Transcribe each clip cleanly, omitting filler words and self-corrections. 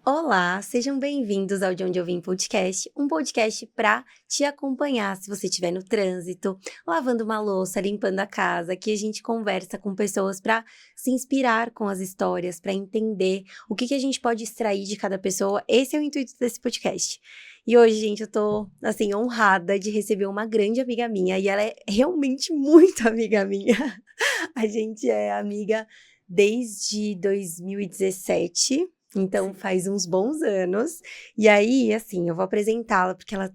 Olá, sejam bem-vindos ao De Onde Eu Vim Podcast, um podcast para te acompanhar se você estiver no trânsito, lavando uma louça, limpando a casa. Aqui a gente conversa com pessoas para se inspirar com as histórias, para entender o que a gente pode extrair de cada pessoa. Esse é o intuito desse podcast. E hoje, gente, eu tô, assim, honrada de receber uma grande amiga minha, e ela é realmente muito amiga minha. A gente é amiga desde 2017. Então, faz uns bons anos. E aí, assim, eu vou apresentá-la, porque ela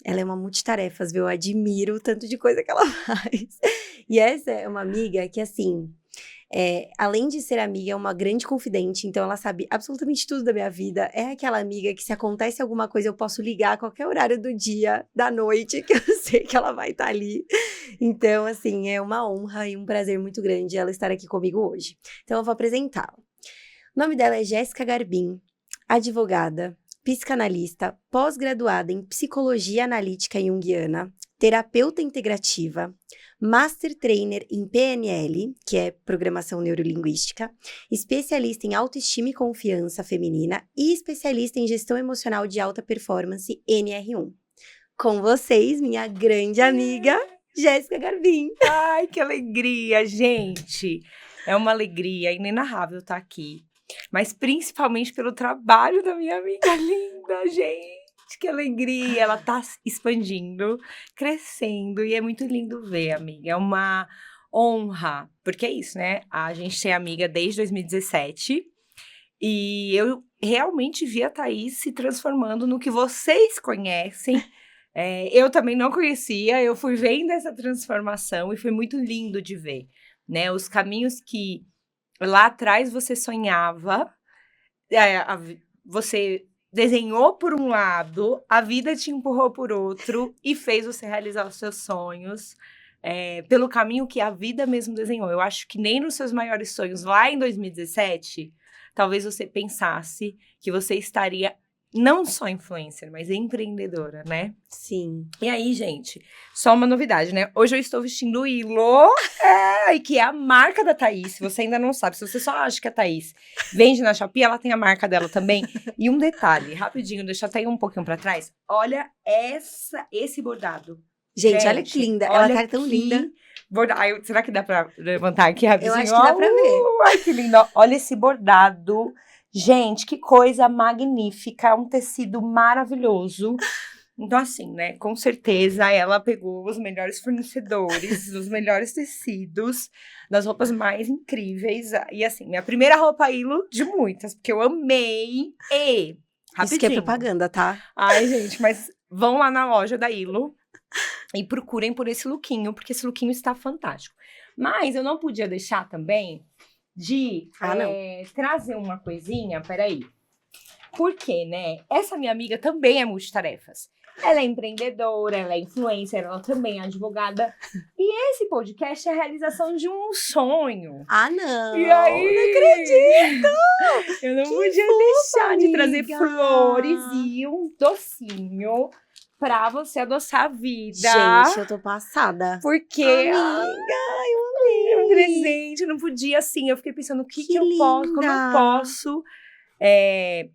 é uma multitarefas, viu? Eu admiro o tanto de coisa que ela faz. E essa é uma amiga que, assim, além de ser amiga, é uma grande confidente. Então, ela sabe absolutamente tudo da minha vida. É aquela amiga que, se acontece alguma coisa, eu posso ligar a qualquer horário do dia, da noite, que eu sei que ela vai estar ali. Então, assim, é uma honra e um prazer muito grande ela estar aqui comigo hoje. Então, eu vou apresentá-la. O nome dela é Jéssica Garbim, advogada, psicanalista, pós-graduada em psicologia analítica junguiana, terapeuta integrativa, master trainer em PNL, que é programação neurolinguística, especialista em autoestima e confiança feminina e especialista em gestão emocional de alta performance NR1. Com vocês, minha grande amiga, Jéssica Garbim. Ai, que alegria, gente! É uma alegria inenarrável estar aqui. Mas principalmente pelo trabalho da minha amiga linda, gente! Que alegria! Ela tá expandindo, crescendo e é muito lindo ver, amiga. É uma honra, porque é isso, né? A gente é amiga desde 2017 e eu realmente vi a Thaís se transformando no que vocês conhecem. Eu também não conhecia, eu fui vendo essa transformação e foi muito lindo de ver, né? Os caminhos que lá atrás você sonhava, você desenhou por um lado, a vida te empurrou por outro e fez você realizar os seus sonhos pelo caminho que a vida mesmo desenhou. Eu acho que nem nos seus maiores sonhos, lá em 2017, talvez você pensasse que você estaria não só influencer, mas empreendedora, né? Sim. E aí, gente, só uma novidade, né? Hoje eu estou vestindo o Ilo, que é a marca da Thaís. Se você ainda não sabe, se você só acha que a Thaís vende na Shopee, ela tem a marca dela também. E um detalhe, rapidinho, deixa eu até ir um pouquinho pra trás. Olha esse bordado. Gente, olha que linda. Ela tá tão linda. Bordado. Será que dá pra levantar aqui rapidinho? Eu acho que dá pra ver. Ai, que lindo. Olha esse bordado. Gente, que coisa magnífica. É um tecido maravilhoso. Então, assim, né, com certeza ela pegou os melhores fornecedores, os melhores tecidos, das roupas mais incríveis. E, assim, minha primeira roupa Ilo de muitas, porque eu amei. E, rapidinho. Isso que é propaganda, tá? Ai, gente, mas vão lá na loja da Ilo e procurem por esse lookinho, porque esse lookinho está fantástico. Mas eu não podia deixar também de trazer uma coisinha, peraí. Porque, né, essa minha amiga também é multitarefas. Ela é empreendedora, ela é influencer, ela também é advogada. E esse podcast é a realização de um sonho. Ah, não! E aí? Não acredito! Eu não Que podia fofa, deixar de trazer amiga. flores e um docinho pra você adoçar a vida. Gente, eu tô passada. Porque Amiga, eu amei. um presente, eu não podia assim. Eu fiquei pensando, o que eu posso, como eu linda. posso,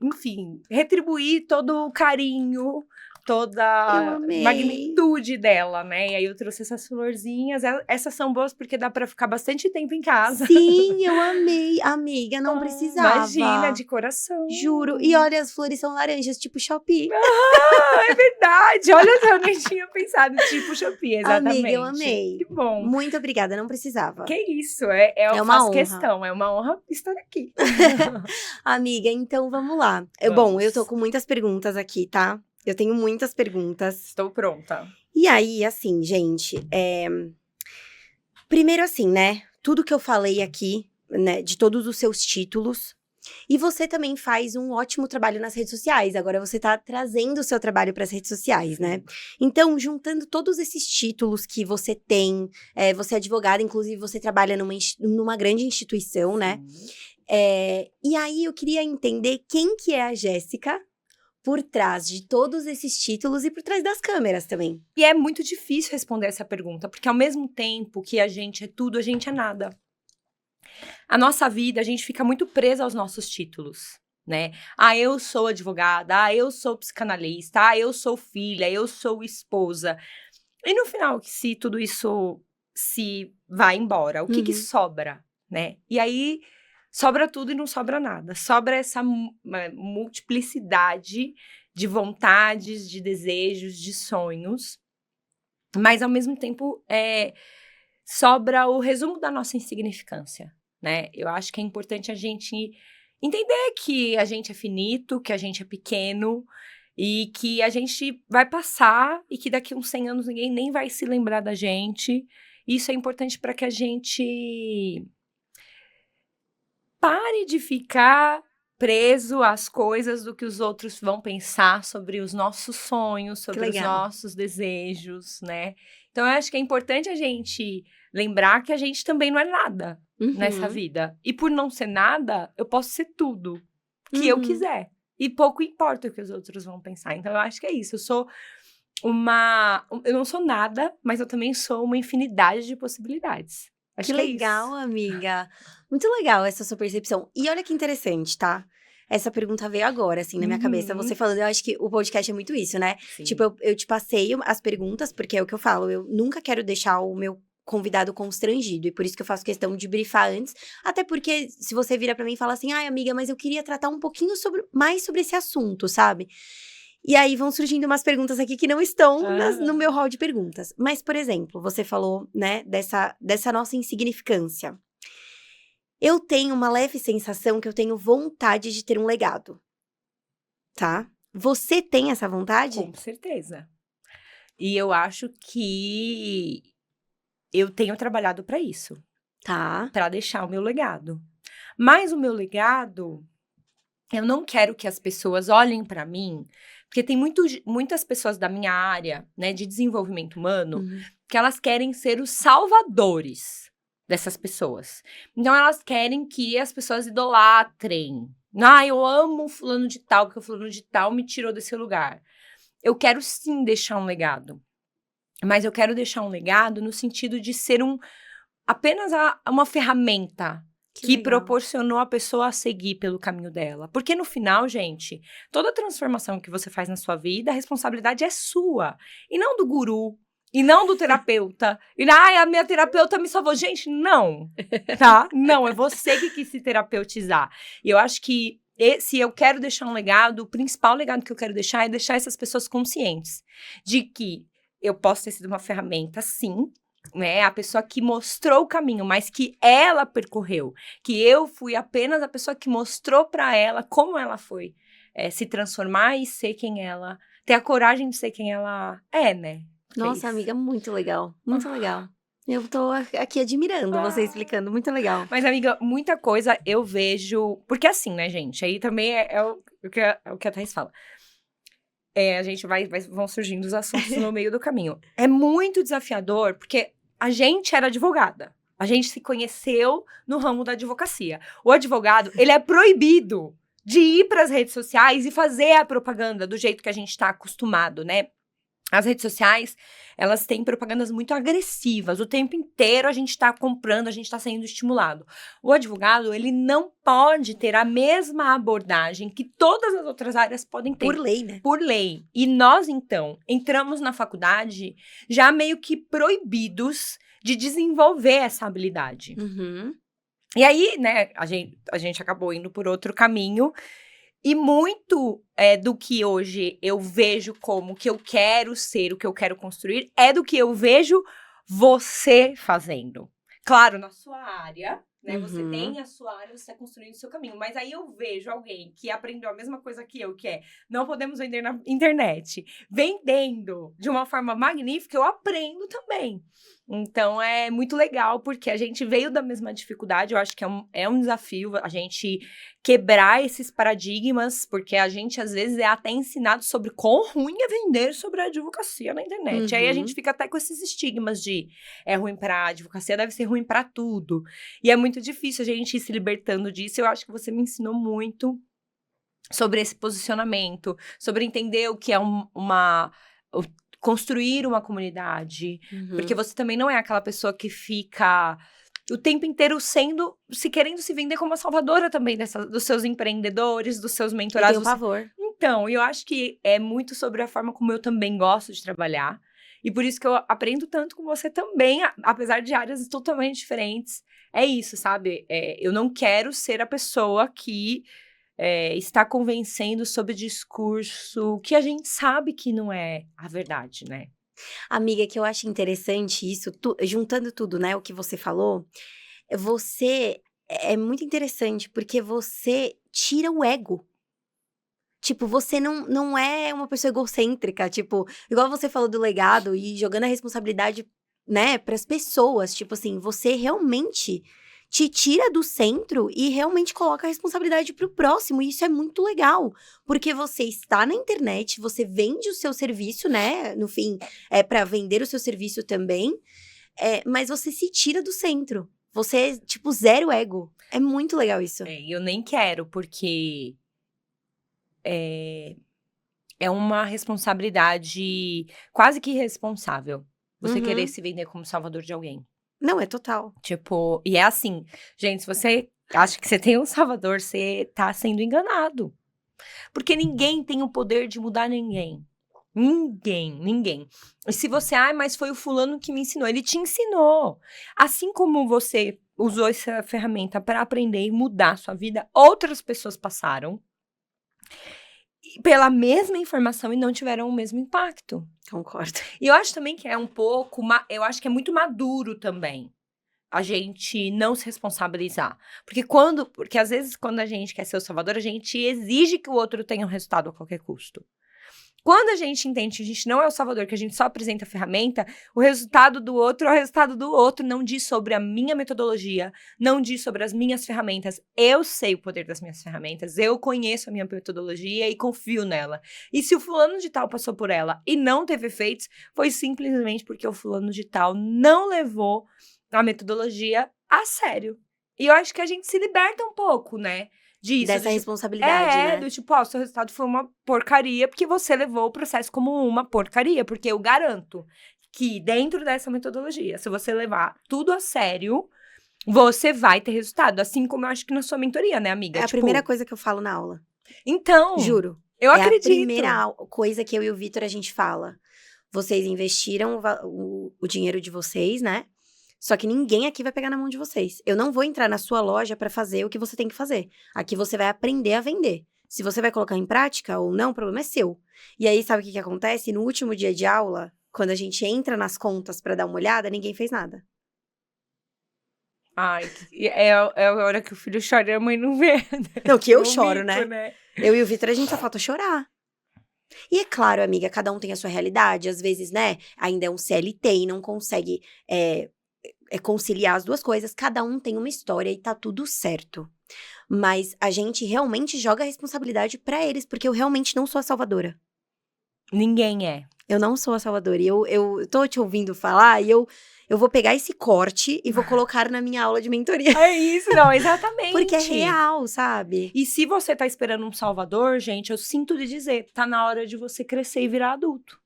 enfim, retribuir todo o carinho, toda a magnitude dela, né? E aí eu trouxe essas florzinhas. Essas são boas porque dá pra ficar bastante tempo em casa. Sim, eu amei. Amiga, não precisava. Imagina, de coração. Juro. E olha, as flores são laranjas, tipo Shopee. É verdade. Olha, eu nem tinha pensado, tipo Shopee, exatamente. Amiga, eu amei. Que bom. Muito obrigada, não precisava. Que isso, eu uma faço honra. questão, é uma honra estar aqui. Amiga, então vamos lá. Vamos. Bom, eu tô com muitas perguntas aqui, tá? Eu tenho muitas perguntas. Estou pronta. E aí, assim, gente, primeiro assim, né? Tudo que eu falei aqui, né, de todos os seus títulos. E você também faz um ótimo trabalho nas redes sociais. Agora você tá trazendo o seu trabalho para as redes sociais, né? Então, juntando todos esses títulos que você tem, você é advogada, inclusive você trabalha numa grande instituição, né? E aí eu queria entender quem que é a Jéssica por trás de todos esses títulos e por trás das câmeras também. E é muito difícil responder essa pergunta, porque ao mesmo tempo que a gente é tudo, a gente é nada. A nossa vida, a gente fica muito presa aos nossos títulos, né? Ah, eu sou advogada, ah, eu sou psicanalista, ah, eu sou filha, eu sou esposa. E no final, se tudo isso se vai embora, o que que Uhum. sobra, né? E aí, sobra tudo e não sobra nada. Sobra essa multiplicidade de vontades, de desejos, de sonhos. Mas, ao mesmo tempo, sobra o resumo da nossa insignificância, né? Eu acho que é importante a gente entender que a gente é finito, que a gente é pequeno e que a gente vai passar e que daqui uns 100 anos ninguém nem vai se lembrar da gente. Isso é importante para que a gente pare de ficar preso às coisas do que os outros vão pensar sobre os nossos sonhos, Que sobre os legal. nossos desejos, né? Então, eu acho que é importante a gente lembrar que a gente também não é nada nessa Uhum. vida. E por não ser nada, eu posso ser tudo que eu Uhum. quiser. E pouco importa o que os outros vão pensar. Então, eu acho que é isso. Eu não sou nada, mas eu também sou uma infinidade de possibilidades. Acho Que que é legal, isso. amiga. Muito legal essa sua percepção. E olha que interessante, tá? Essa pergunta veio agora, assim, na minha cabeça. Você Uhum. falando, eu acho que o podcast é muito isso, né? Sim. Tipo, eu te passei as perguntas, porque é o que eu falo. Eu nunca quero deixar o meu convidado constrangido. E por isso que eu faço questão de brifar antes. Até porque, se você vira pra mim e fala assim, ai, amiga, mas eu queria tratar um pouquinho mais sobre esse assunto, sabe? E aí vão surgindo umas perguntas aqui que não estão no meu hall de perguntas. Mas, por exemplo, você falou, né, dessa nossa insignificância. Eu tenho uma leve sensação que eu tenho vontade de ter um legado, tá? Você tem essa vontade? Com certeza. E eu acho que eu tenho trabalhado para isso, Tá. para deixar o meu legado. Mas o meu legado, eu não quero que as pessoas olhem para mim, porque tem muitas pessoas da minha área, né, de desenvolvimento humano, Uhum. que elas querem ser os salvadores dessas pessoas. Então elas querem que as pessoas idolatrem. Ah, eu amo fulano de tal, porque o fulano de tal me tirou desse lugar. Eu quero sim deixar um legado. Mas eu quero deixar um legado no sentido de ser apenas uma ferramenta Que que legal. proporcionou a pessoa a seguir pelo caminho dela. Porque no final, gente, toda transformação que você faz na sua vida, a responsabilidade é sua. E não do guru, e não do terapeuta. E, ai, a minha terapeuta me salvou. Gente, não, tá? Não, é você que quis se terapeutizar. E eu acho que se eu quero deixar um legado, o principal legado que eu quero deixar é deixar essas pessoas conscientes de que eu posso ter sido uma ferramenta, sim, né? A pessoa que mostrou o caminho, mas que ela percorreu. Que eu fui apenas a pessoa que mostrou pra ela como ela foi se transformar e ser quem ela... Ter a coragem de ser quem ela é, né? Que é Nossa, isso. amiga, muito legal. Muito legal. Eu tô aqui admirando você explicando. Muito legal. Mas, amiga, muita coisa eu vejo... Porque assim, né, gente? Aí também é o que a Thaís fala. A gente vão surgindo os assuntos no meio do caminho. É muito desafiador, porque a gente era advogada. A gente se conheceu no ramo da advocacia. O advogado, ele é proibido de ir para as redes sociais e fazer a propaganda do jeito que a gente está acostumado, né? As redes sociais, elas têm propagandas muito agressivas. O tempo inteiro a gente está comprando, a gente está sendo estimulado. O advogado, ele não pode ter a mesma abordagem que todas as outras áreas podem ter. Por lei, né? Por lei. E nós, então, entramos na faculdade já meio que proibidos de desenvolver essa habilidade. Uhum. E aí, né, a gente acabou indo por outro caminho. E muito do que hoje eu vejo como o que eu quero ser, o que eu quero construir, é do que eu vejo você fazendo. Claro, na sua área, né? Você Uhum. tem a sua área, você está construindo o seu caminho. Mas aí eu vejo alguém que aprendeu a mesma coisa que eu, que é não podemos vender na internet. Vendendo de uma forma magnífica, eu aprendo também. Então, é muito legal, porque a gente veio da mesma dificuldade. Eu acho que é um desafio a gente quebrar esses paradigmas, porque a gente, às vezes, é até ensinado sobre quão ruim é vender sobre a advocacia na internet. Aí a gente fica até com esses estigmas de é ruim pra advocacia, deve ser ruim pra tudo. E é muito difícil a gente ir se libertando disso. Eu acho que você me ensinou muito sobre esse posicionamento, sobre entender o que é construir uma comunidade. Uhum. Porque você também não é aquela pessoa que fica o tempo inteiro querendo se vender como a salvadora também dos seus empreendedores, dos seus Eu mentorados. tenho pavor. Então, eu acho que é muito sobre a forma como eu também gosto de trabalhar. E por isso que eu aprendo tanto com você também, apesar de áreas totalmente diferentes. É isso, sabe? Eu não quero ser a pessoa que está convencendo sob discurso que a gente sabe que não é a verdade, né? Amiga, que eu acho interessante isso, juntando tudo, né, o que você falou, você é muito interessante porque você tira o ego. Tipo, você não é uma pessoa egocêntrica, tipo, igual você falou do legado e jogando a responsabilidade, né, para as pessoas, tipo assim, você realmente te tira do centro e realmente coloca a responsabilidade pro próximo, e isso é muito legal, porque você está na internet, você vende o seu serviço, né, no fim, é para vender o seu serviço também, mas você se tira do centro, você, tipo, zero ego, é muito legal isso. Eu nem quero, porque é uma responsabilidade quase que irresponsável. Você querer Uhum. se vender como salvador de alguém. Não, é total. Tipo, e é assim, gente, se você acha que você tem um salvador, você tá sendo enganado. Porque ninguém tem o poder de mudar ninguém. Ninguém. E se você, mas foi o fulano que me ensinou. Ele te ensinou. Assim como você usou essa ferramenta para aprender e mudar a sua vida, outras pessoas passaram pela mesma informação e não tiveram o mesmo impacto. Concordo. E eu acho também que é um pouco, eu acho que é muito maduro também a gente não se responsabilizar. Porque às vezes quando a gente quer ser o salvador, a gente exige que o outro tenha um resultado a qualquer custo. Quando a gente entende que a gente não é o salvador, que a gente só apresenta a ferramenta, o resultado do outro é o resultado do outro, não diz sobre a minha metodologia, não diz sobre as minhas ferramentas. Eu sei o poder das minhas ferramentas, eu conheço a minha metodologia e confio nela. E se o fulano de tal passou por ela e não teve efeitos, foi simplesmente porque o fulano de tal não levou a metodologia a sério. E eu acho que a gente se liberta um pouco, né? Disso, Dessa responsabilidade, né? do tipo, seu resultado foi uma porcaria porque você levou o processo como uma porcaria. Porque eu garanto que dentro dessa metodologia, se você levar tudo a sério, você vai ter resultado. Assim como eu acho que na sua mentoria, né, amiga? É a primeira coisa que eu falo na aula. Então, Juro. eu acredito. É a primeira coisa que eu e o Vitor a gente fala. Vocês investiram o dinheiro de vocês, né? Só que ninguém aqui vai pegar na mão de vocês. Eu não vou entrar na sua loja pra fazer o que você tem que fazer. Aqui você vai aprender a vender. Se você vai colocar em prática ou não, o problema é seu. E aí, sabe o que acontece? No último dia de aula, quando a gente entra nas contas pra dar uma olhada, ninguém fez nada. Ai, é a hora que o filho chora e a mãe não vê. Não, que eu É um choro, mico, né? Eu e o Vitor, a gente só falta chorar. E é claro, amiga, cada um tem a sua realidade. Às vezes, né, ainda é um CLT e não consegue conciliar as duas coisas. Cada um tem uma história e tá tudo certo. Mas a gente realmente joga a responsabilidade pra eles, porque eu realmente não sou a salvadora. Ninguém é. Eu não sou a salvadora. E eu tô te ouvindo falar e eu vou pegar esse corte e vou colocar na minha aula de mentoria. É isso, não, exatamente. Porque é real, sabe? E se você tá esperando um salvador, gente, eu sinto lhe dizer, tá na hora de você crescer e virar adulto.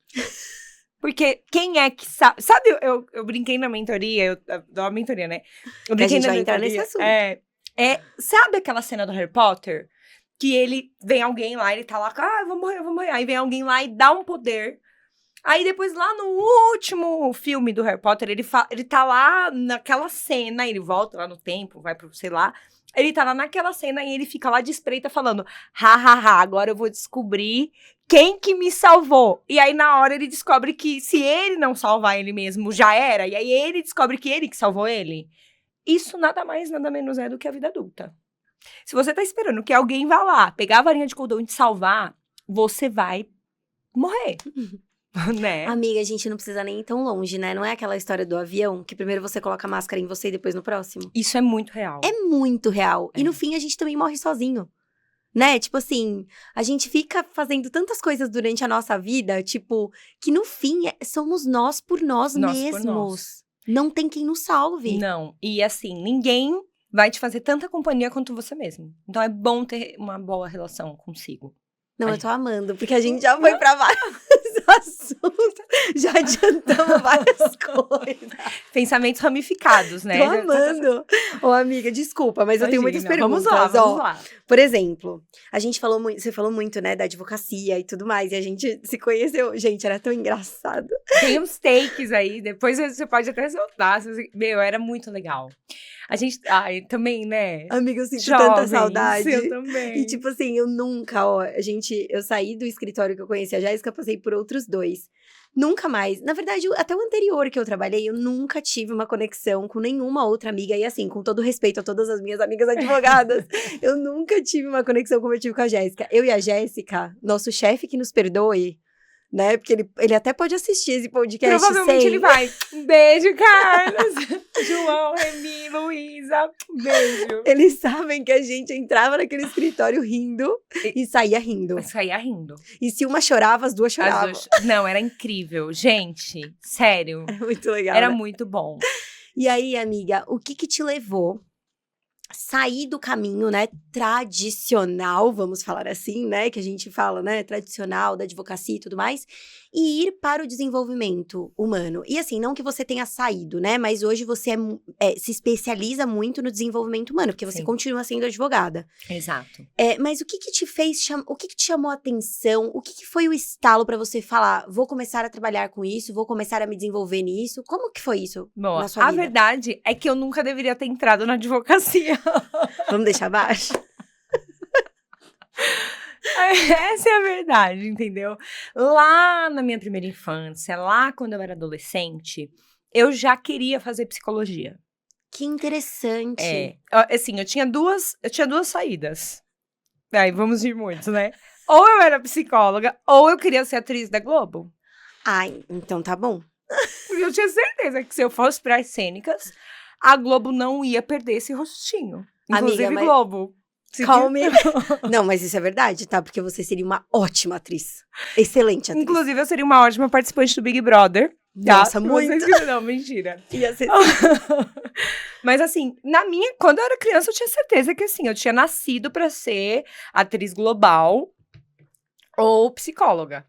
Porque quem é que sabe? Sabe, eu brinquei na mentoria, eu dou uma mentoria, né? Eu Que a brinquei gente na vai entrar mentoria, nesse assunto. sabe aquela cena do Harry Potter? Que vem alguém lá, ele tá lá, eu vou morrer. Aí vem alguém lá e dá um poder. Aí depois, lá no último filme do Harry Potter, ele tá lá naquela cena, ele volta lá no tempo, vai pro, sei lá. Ele tá lá naquela cena e ele fica lá de espreita falando, agora eu vou descobrir quem que me salvou. E aí, na hora, ele descobre que se ele não salvar ele mesmo, já era. E aí, ele descobre que ele que salvou ele. Isso nada mais, nada menos é do que a vida adulta. Se você tá esperando que alguém vá lá, pegar a varinha de condão e te salvar, você vai morrer. Né? Amiga, a gente não precisa nem ir tão longe, né? Não é aquela história do avião, que primeiro você coloca a máscara em você e depois no próximo? Isso é muito real. É muito real. E no fim, a gente também morre sozinho. Né? Tipo assim, a gente fica fazendo tantas coisas durante a nossa vida, tipo, que no fim somos nós por nós mesmos. Por nós. Não tem quem nos salve. Não. E assim, ninguém vai te fazer tanta companhia quanto você mesmo. Então é bom ter uma boa relação consigo. Não, eu tô amando, porque a gente já foi pra vários assunto. Já adiantamos várias coisas. Pensamentos ramificados, né? Tô amando. Ô, amiga, desculpa, mas eu tenho muitas perguntas. Vamos lá. Por exemplo, a gente falou muito, você falou muito, né, da advocacia e tudo mais, e a gente se conheceu. Gente, era tão engraçado. Tem uns takes aí, depois você pode até soltar. Meu, era muito legal. A gente, também, né? Amiga, eu sinto Jovens, tanta saudade. Eu também. E tipo assim, eu nunca, eu saí do escritório que eu conheci a Jéssica, passei por outros 2. Nunca mais. Na verdade, até o anterior que eu trabalhei, eu nunca tive uma conexão com nenhuma outra amiga. E assim, com todo respeito a todas as minhas amigas advogadas, eu nunca tive uma conexão como eu tive com a Jéssica. Eu e a Jéssica, nosso chefe que nos perdoe, né? Porque ele até pode assistir esse podcast. Provavelmente ele vai. Um beijo, Carlos. João, Remi, Luísa. Um beijo. Eles sabem que a gente entrava naquele escritório rindo e saía rindo. Saía rindo. E se uma chorava, as duas choravam. Não, era incrível. Gente, sério. Era muito legal, Era né? muito bom. E aí, amiga, o que te levou sair do caminho, né, tradicional, vamos falar assim, né, que a gente fala, né, tradicional, da advocacia e tudo mais, e ir para o desenvolvimento humano? E assim, não que você tenha saído, né, mas hoje você se especializa muito no desenvolvimento humano, porque você Sim. continua sendo advogada. Exato. Mas o que te fez, o que te chamou a atenção, o que foi o estalo para você falar, vou começar a trabalhar com isso, vou começar a me desenvolver nisso? Como que foi isso Bom, na sua a vida? verdade é que eu nunca deveria ter entrado na advocacia. Vamos deixar abaixo? Essa é a verdade, entendeu? Lá na minha primeira infância, lá quando eu era adolescente, eu já queria fazer psicologia. Que interessante. Assim, eu tinha duas saídas. Aí, vamos ir muito, né? Ou eu era psicóloga, ou eu queria ser atriz da Globo. Então tá bom. Porque eu tinha certeza que se eu fosse para as cênicas, a Globo não ia perder esse rostinho. Inclusive, Amiga, mas... Globo. Calma. Não, mas isso é verdade, tá? Porque você seria uma ótima atriz. Excelente atriz. Inclusive, eu seria uma ótima participante do Big Brother. Tá? Nossa, muito. Não, mentira. Ia ser... Mas assim, quando eu era criança, eu tinha certeza que assim, eu tinha nascido pra ser atriz global ou psicóloga.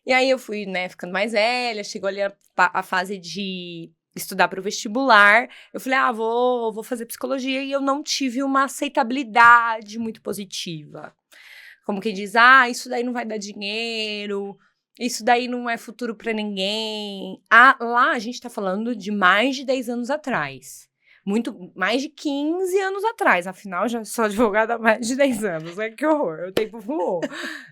E aí eu fui, né, ficando mais velha, chegou ali a fase de estudar para o vestibular. Eu falei, vou fazer psicologia, e eu não tive uma aceitabilidade muito positiva. Como quem diz, isso daí não vai dar dinheiro, isso daí não é futuro para ninguém. Lá a gente tá falando de mais de 10 anos atrás. Mais de 15 anos atrás. Afinal, já sou advogada há mais de 10 anos. Que horror, o tempo voou.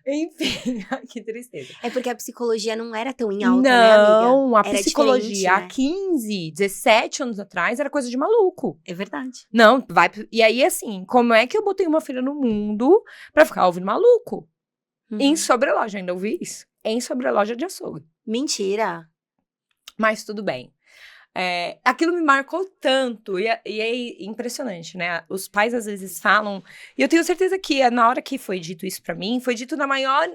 Enfim, que tristeza. É porque a psicologia não era tão em alta, né, amiga? Não, a Era psicologia há né? 15, 17 anos atrás era coisa de maluco. É verdade. Não, e aí assim, como é que eu botei uma filha no mundo pra ficar ouvindo maluco? Em sobreloja, ainda ouvi isso? Em sobreloja de açougue. Mentira. Mas tudo bem. Aquilo me marcou tanto, e é impressionante, né? Os pais às vezes falam, e eu tenho certeza que na hora que foi dito isso pra mim, foi dito na maior...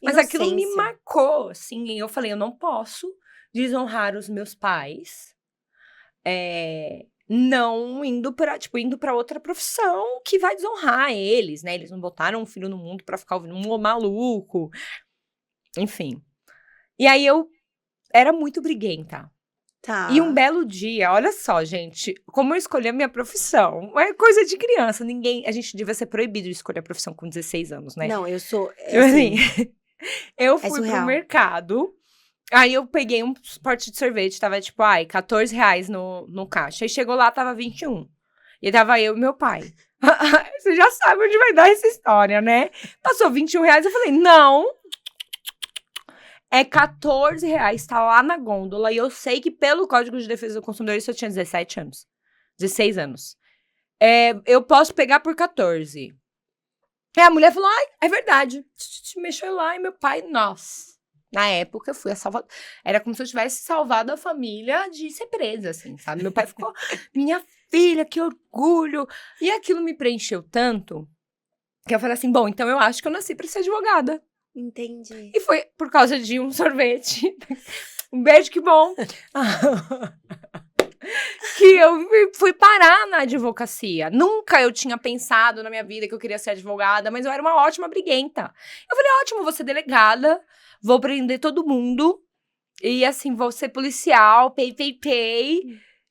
Mas aquilo me marcou, assim, e eu falei, eu não posso desonrar os meus pais, não indo pra outra profissão que vai desonrar eles, né? Eles não botaram um filho no mundo pra ficar ouvindo um maluco, enfim. E aí eu era muito briguenta. Tá. E um belo dia, olha só, gente, como eu escolhi a minha profissão. É coisa de criança, a gente devia ser proibido de escolher a profissão com 16 anos, né? Não, eu sou... Assim, eu fui surreal. pro mercado, aí eu peguei um pote de sorvete, tava tipo, R$14 no caixa. Aí chegou lá, tava 21. E tava eu e meu pai. Você já sabe onde vai dar essa história, né? Passou R$21, eu falei, não... É R$14, tá lá na gôndola, e eu sei que pelo Código de Defesa do Consumidor, isso eu tinha 17 anos. 16 anos. Eu posso pegar por 14. Aí a mulher falou, é verdade. Mexeu lá, e meu pai, nossa. Na época, eu fui a salvar. Era como se eu tivesse salvado a família de ser presa, assim, sabe? Meu pai ficou, minha filha, que orgulho. E aquilo me preencheu tanto, que eu falei assim, bom, então eu acho que eu nasci pra ser advogada. Entendi. E foi por causa de um sorvete. Um beijo, que bom. que eu fui parar na advocacia. Nunca eu tinha pensado na minha vida que eu queria ser advogada, mas eu era uma ótima briguenta. Eu falei, ótimo, vou ser delegada, vou prender todo mundo, e assim, vou ser policial, pay.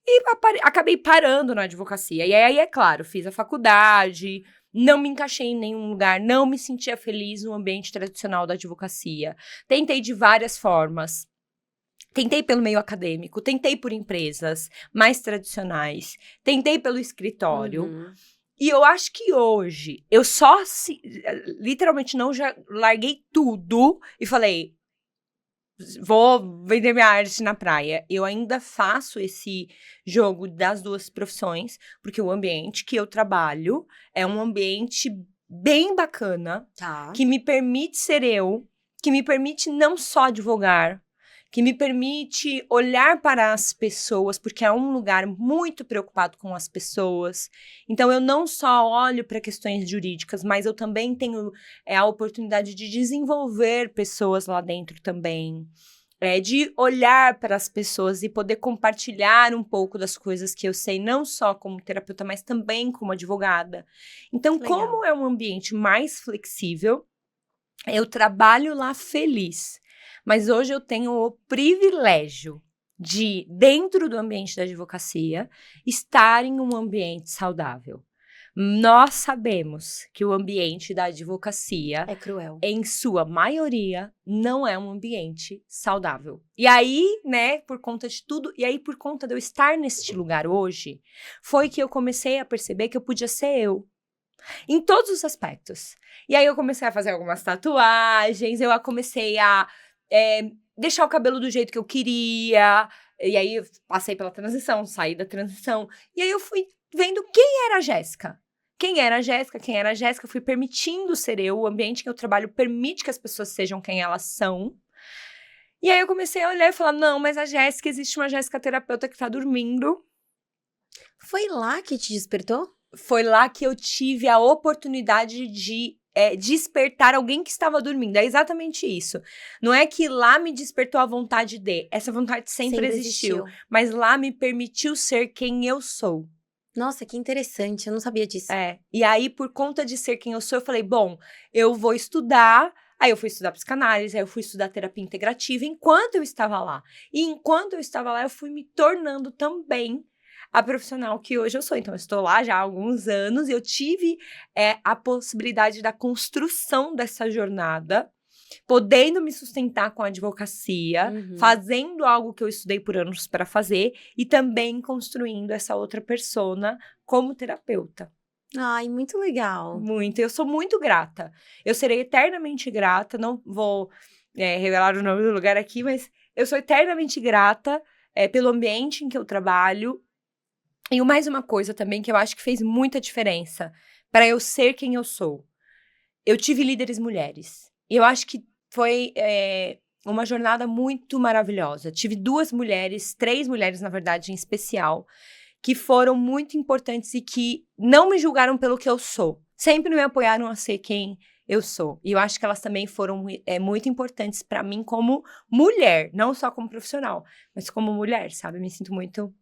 E acabei parando na advocacia. E aí, é claro, fiz a faculdade, não me encaixei em nenhum lugar, não me sentia feliz no ambiente tradicional da advocacia. Tentei de várias formas. Tentei pelo meio acadêmico, tentei por empresas mais tradicionais, tentei pelo escritório. Uhum. E eu acho que hoje, eu literalmente não já larguei tudo e falei, vou vender minha arte na praia. Eu ainda faço esse jogo das duas profissões, porque o ambiente que eu trabalho é um ambiente bem bacana, Tá. que me permite ser eu, que me permite não só advogar, que me permite olhar para as pessoas, porque é um lugar muito preocupado com as pessoas. Então, eu não só olho para questões jurídicas, mas eu também tenho a oportunidade de desenvolver pessoas lá dentro também. De olhar para as pessoas e poder compartilhar um pouco das coisas que eu sei, não só como terapeuta, mas também como advogada. Então, Legal. como é um ambiente mais flexível, eu trabalho lá feliz. Mas hoje eu tenho o privilégio de, dentro do ambiente da advocacia, estar em um ambiente saudável. Nós sabemos que o ambiente da advocacia, É cruel. em sua maioria, não é um ambiente saudável. E aí, né, por conta de tudo, e aí por conta de eu estar neste lugar hoje, foi que eu comecei a perceber que eu podia ser eu. Em todos os aspectos. E aí eu comecei a fazer algumas tatuagens, eu comecei a deixar o cabelo do jeito que eu queria. E aí eu passei pela transição, saí da transição. E aí eu fui vendo quem era a Jéssica. Quem era a Jéssica, fui permitindo ser eu. O ambiente que eu trabalho permite que as pessoas sejam quem elas são. E aí eu comecei a olhar e falar, não, mas a Jéssica, existe uma Jéssica terapeuta que tá dormindo. Foi lá que te despertou? Foi lá que eu tive a oportunidade de despertar alguém que estava dormindo. É exatamente isso. Não é que lá me despertou a vontade de. Essa vontade sempre existiu. Mas lá me permitiu ser quem eu sou. Nossa, que interessante. Eu não sabia disso. E aí, por conta de ser quem eu sou, eu falei, bom, eu vou estudar. Aí eu fui estudar psicanálise, aí eu fui estudar terapia integrativa enquanto eu estava lá. E enquanto eu estava lá, eu fui me tornando também a profissional que hoje eu sou. Então, eu estou lá já há alguns anos e eu tive a possibilidade da construção dessa jornada, podendo me sustentar com a advocacia, fazendo algo que eu estudei por anos para fazer e também construindo essa outra persona como terapeuta. Ai, muito legal. Muito. Eu sou muito grata. Eu serei eternamente grata. Não vou revelar o nome do lugar aqui, mas eu sou eternamente grata pelo ambiente em que eu trabalho. E mais uma coisa também que eu acho que fez muita diferença para eu ser quem eu sou. Eu tive líderes mulheres. E eu acho que foi uma jornada muito maravilhosa. Tive 2 mulheres, 3 mulheres, na verdade, em especial, que foram muito importantes e que não me julgaram pelo que eu sou. Sempre me apoiaram a ser quem eu sou. E eu acho que elas também foram muito importantes para mim como mulher, não só como profissional, mas como mulher, sabe? Eu me sinto muito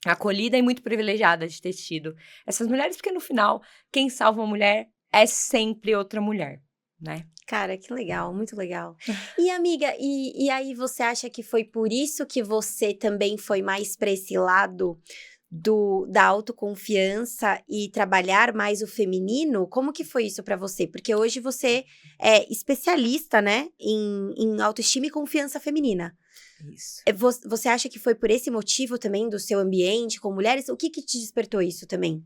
acolhida e muito privilegiada de ter tido essas mulheres, porque no final, quem salva uma mulher é sempre outra mulher, né? Cara, que legal, muito legal. E amiga, e aí você acha que foi por isso que você também foi mais para esse lado da autoconfiança e trabalhar mais o feminino? Como que foi isso para você? Porque hoje você é especialista, né, em autoestima e confiança feminina. Isso. Você acha que foi por esse motivo também do seu ambiente com mulheres? O que te despertou isso também?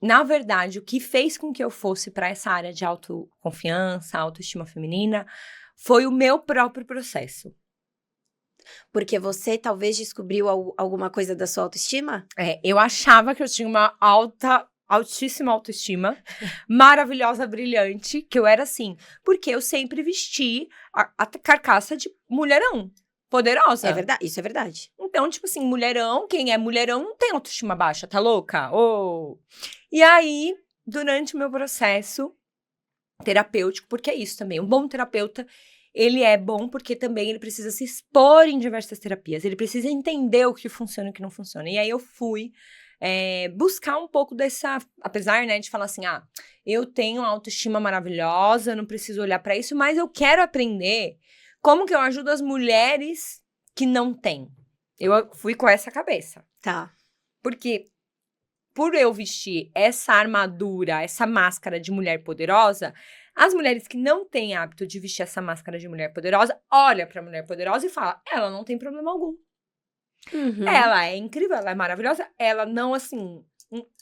Na verdade, o que fez com que eu fosse para essa área de autoconfiança, autoestima feminina, foi o meu próprio processo. Porque você talvez descobriu alguma coisa da sua autoestima? Eu achava que eu tinha uma altíssima autoestima, maravilhosa, brilhante, que eu era assim, porque eu sempre vesti a carcaça de mulherão, poderosa. É verdade, isso é verdade. Então, tipo assim, mulherão, quem é mulherão não tem autoestima baixa, tá louca? E aí, durante o meu processo terapêutico, porque é isso também, um bom terapeuta, ele é bom porque também ele precisa se expor em diversas terapias. Ele precisa entender o que funciona e o que não funciona. E aí eu fui buscar um pouco dessa... Apesar, né, de falar assim, eu tenho uma autoestima maravilhosa, eu não preciso olhar pra isso, mas eu quero aprender como que eu ajudo as mulheres que não têm. Eu fui com essa cabeça. Tá. Porque por eu vestir essa armadura, essa máscara de mulher poderosa, as mulheres que não têm hábito de vestir essa máscara de mulher poderosa, olha pra mulher poderosa e fala, ela não tem problema algum. Uhum. Ela é incrível, ela é maravilhosa, ela não, assim,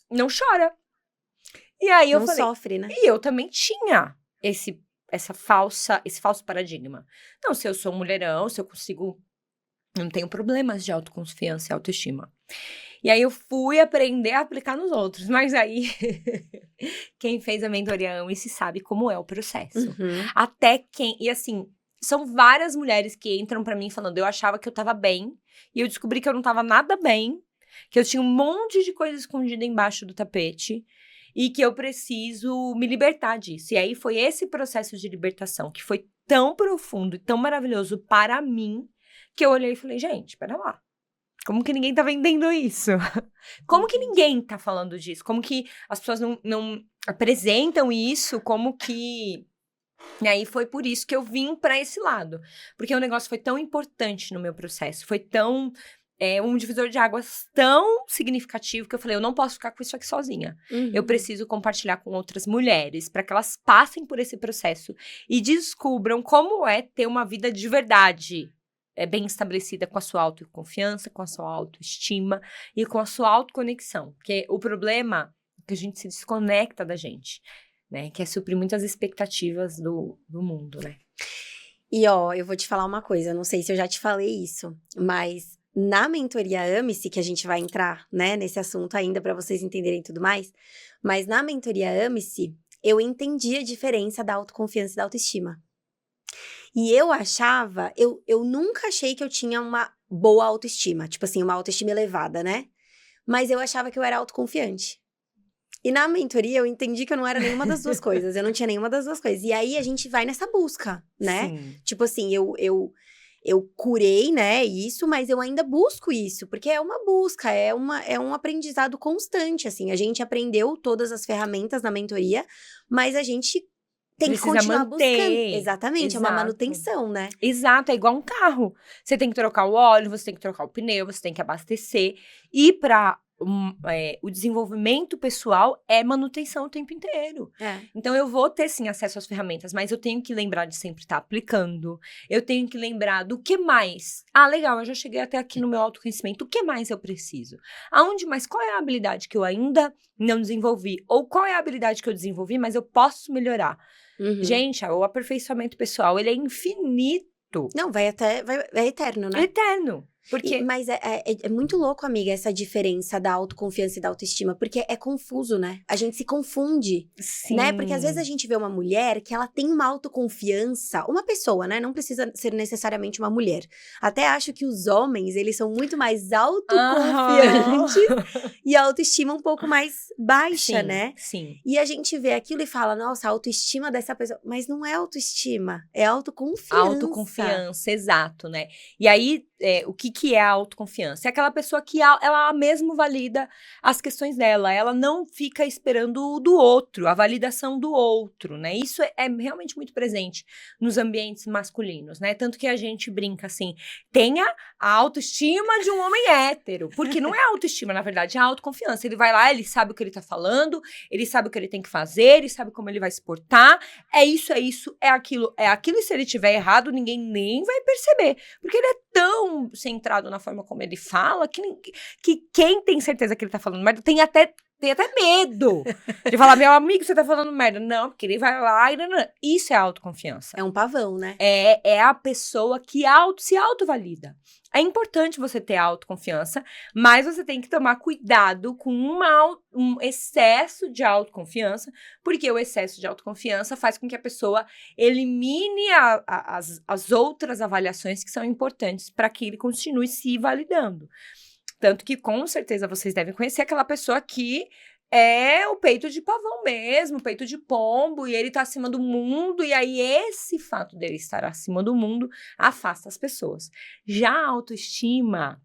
não chora. E aí eu Não falei, sofre, né? e eu também tinha esse falso paradigma. Não, se eu sou um mulherão, se eu consigo, não tenho problemas de autoconfiança e autoestima. E aí eu fui aprender a aplicar nos outros, mas aí quem fez a mentoria Ame-se sabe como é o processo. Uhum. E assim, são várias mulheres que entram pra mim falando, eu achava que eu tava bem, e eu descobri que eu não tava nada bem, que eu tinha um monte de coisa escondida embaixo do tapete, e que eu preciso me libertar disso. E aí foi esse processo de libertação, que foi tão profundo e tão maravilhoso para mim, que eu olhei e falei, gente, pera lá. Como que ninguém tá vendendo isso? Como que ninguém tá falando disso? Como que as pessoas não apresentam isso? Como que... E aí foi por isso que eu vim pra esse lado. Porque o negócio foi tão importante no meu processo. Foi tão... um divisor de águas tão significativo que eu falei, eu não posso ficar com isso aqui sozinha. Uhum. Eu preciso compartilhar com outras mulheres para que elas passem por esse processo e descubram como é ter uma vida de verdade. Bem estabelecida com a sua autoconfiança, com a sua autoestima e com a sua autoconexão. Porque o problema é que a gente se desconecta da gente, né? Que é suprir muitas expectativas do mundo, né? E ó, eu vou te falar uma coisa, eu não sei se eu já te falei isso, mas na mentoria Ame-se, que a gente vai entrar, né, nesse assunto ainda para vocês entenderem tudo mais, mas na mentoria Ame-se, eu entendi a diferença da autoconfiança e da autoestima. E eu achava, eu nunca achei que eu tinha uma boa autoestima, tipo assim, uma autoestima elevada, né? Mas eu achava que eu era autoconfiante. E na mentoria eu entendi que eu não era nenhuma das duas coisas, eu não tinha nenhuma das duas coisas. E aí a gente vai nessa busca, né? Sim. Tipo assim, eu curei, né, isso, mas eu ainda busco isso, porque é uma busca, é um aprendizado constante, assim. A gente aprendeu todas as ferramentas na mentoria, mas a gente tem que Precisa continuar buscando. manter. Exatamente, é uma Exato. manutenção, né? Exato, é igual um carro. Você tem que trocar o óleo, você tem que trocar o pneu, você tem que abastecer. E para o desenvolvimento pessoal é manutenção o tempo inteiro. Então, eu vou ter, sim, acesso às ferramentas, mas eu tenho que lembrar de sempre estar aplicando. Eu tenho que lembrar do que mais. Legal, eu já cheguei até aqui no meu autoconhecimento. O que mais eu preciso? Aonde mais? Qual é a habilidade que eu ainda não desenvolvi? Ou qual é a habilidade que eu desenvolvi, mas eu posso melhorar? Uhum. Gente, o aperfeiçoamento pessoal, ele é infinito. Não, é eterno, né? Eterno. Porque... Mas é muito louco, amiga, essa diferença da autoconfiança e da autoestima, porque é confuso, né? A gente se confunde, Sim. né? Porque às vezes a gente vê uma mulher que ela tem uma autoconfiança, uma pessoa, né? Não precisa ser necessariamente uma mulher. Até acho que os homens, eles são muito mais autoconfiantes e a autoestima um pouco mais baixa, sim, né? Sim. E a gente vê aquilo e fala, nossa, a autoestima dessa pessoa. Mas não é autoestima, é autoconfiança. Autoconfiança, exato, né? E aí, o que é a autoconfiança? É aquela pessoa que ela mesmo valida as questões dela, ela não fica esperando o do outro, a validação do outro, né? Isso é realmente muito presente nos ambientes masculinos, né? Tanto que a gente brinca assim, tenha a autoestima de um homem hétero, porque não é autoestima, na verdade, é a autoconfiança. Ele vai lá, ele sabe o que ele tá falando, ele sabe o que ele tem que fazer, ele sabe como ele vai se portar, é isso, é aquilo, e se ele tiver errado, ninguém nem vai perceber, porque ele é tão centrado na forma como ele fala, que quem tem certeza que ele tá falando merda, tem até medo de falar, meu amigo, você tá falando merda. Não, porque ele vai lá e... Isso é autoconfiança. É um pavão, né? É a pessoa que se autovalida. É importante você ter autoconfiança, mas você tem que tomar cuidado com um excesso de autoconfiança, porque o excesso de autoconfiança faz com que a pessoa elimine as outras avaliações que são importantes para que ele continue se validando. Tanto que, com certeza, vocês devem conhecer aquela pessoa que é o peito de pavão mesmo, peito de pombo, e ele tá acima do mundo, e aí esse fato dele estar acima do mundo afasta as pessoas. Já a autoestima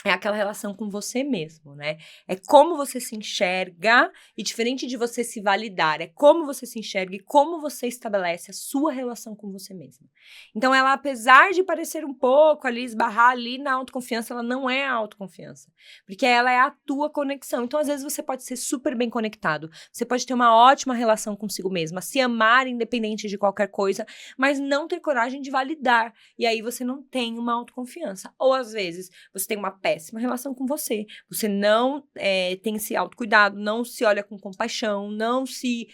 é aquela relação com você mesmo, né? É como você se enxerga, e diferente de você se validar, é como você se enxerga e como você estabelece a sua relação com você mesmo. Então, ela, apesar de parecer um pouco ali, esbarrar ali na autoconfiança, ela não é a autoconfiança. Porque ela é a tua conexão. Então, às vezes, você pode ser super bem conectado. Você pode ter uma ótima relação consigo mesma, se amar independente de qualquer coisa, mas não ter coragem de validar. E aí, você não tem uma autoconfiança. Ou, às vezes, você tem uma péssima relação com você. Você não tem esse autocuidado, não se olha com compaixão, não se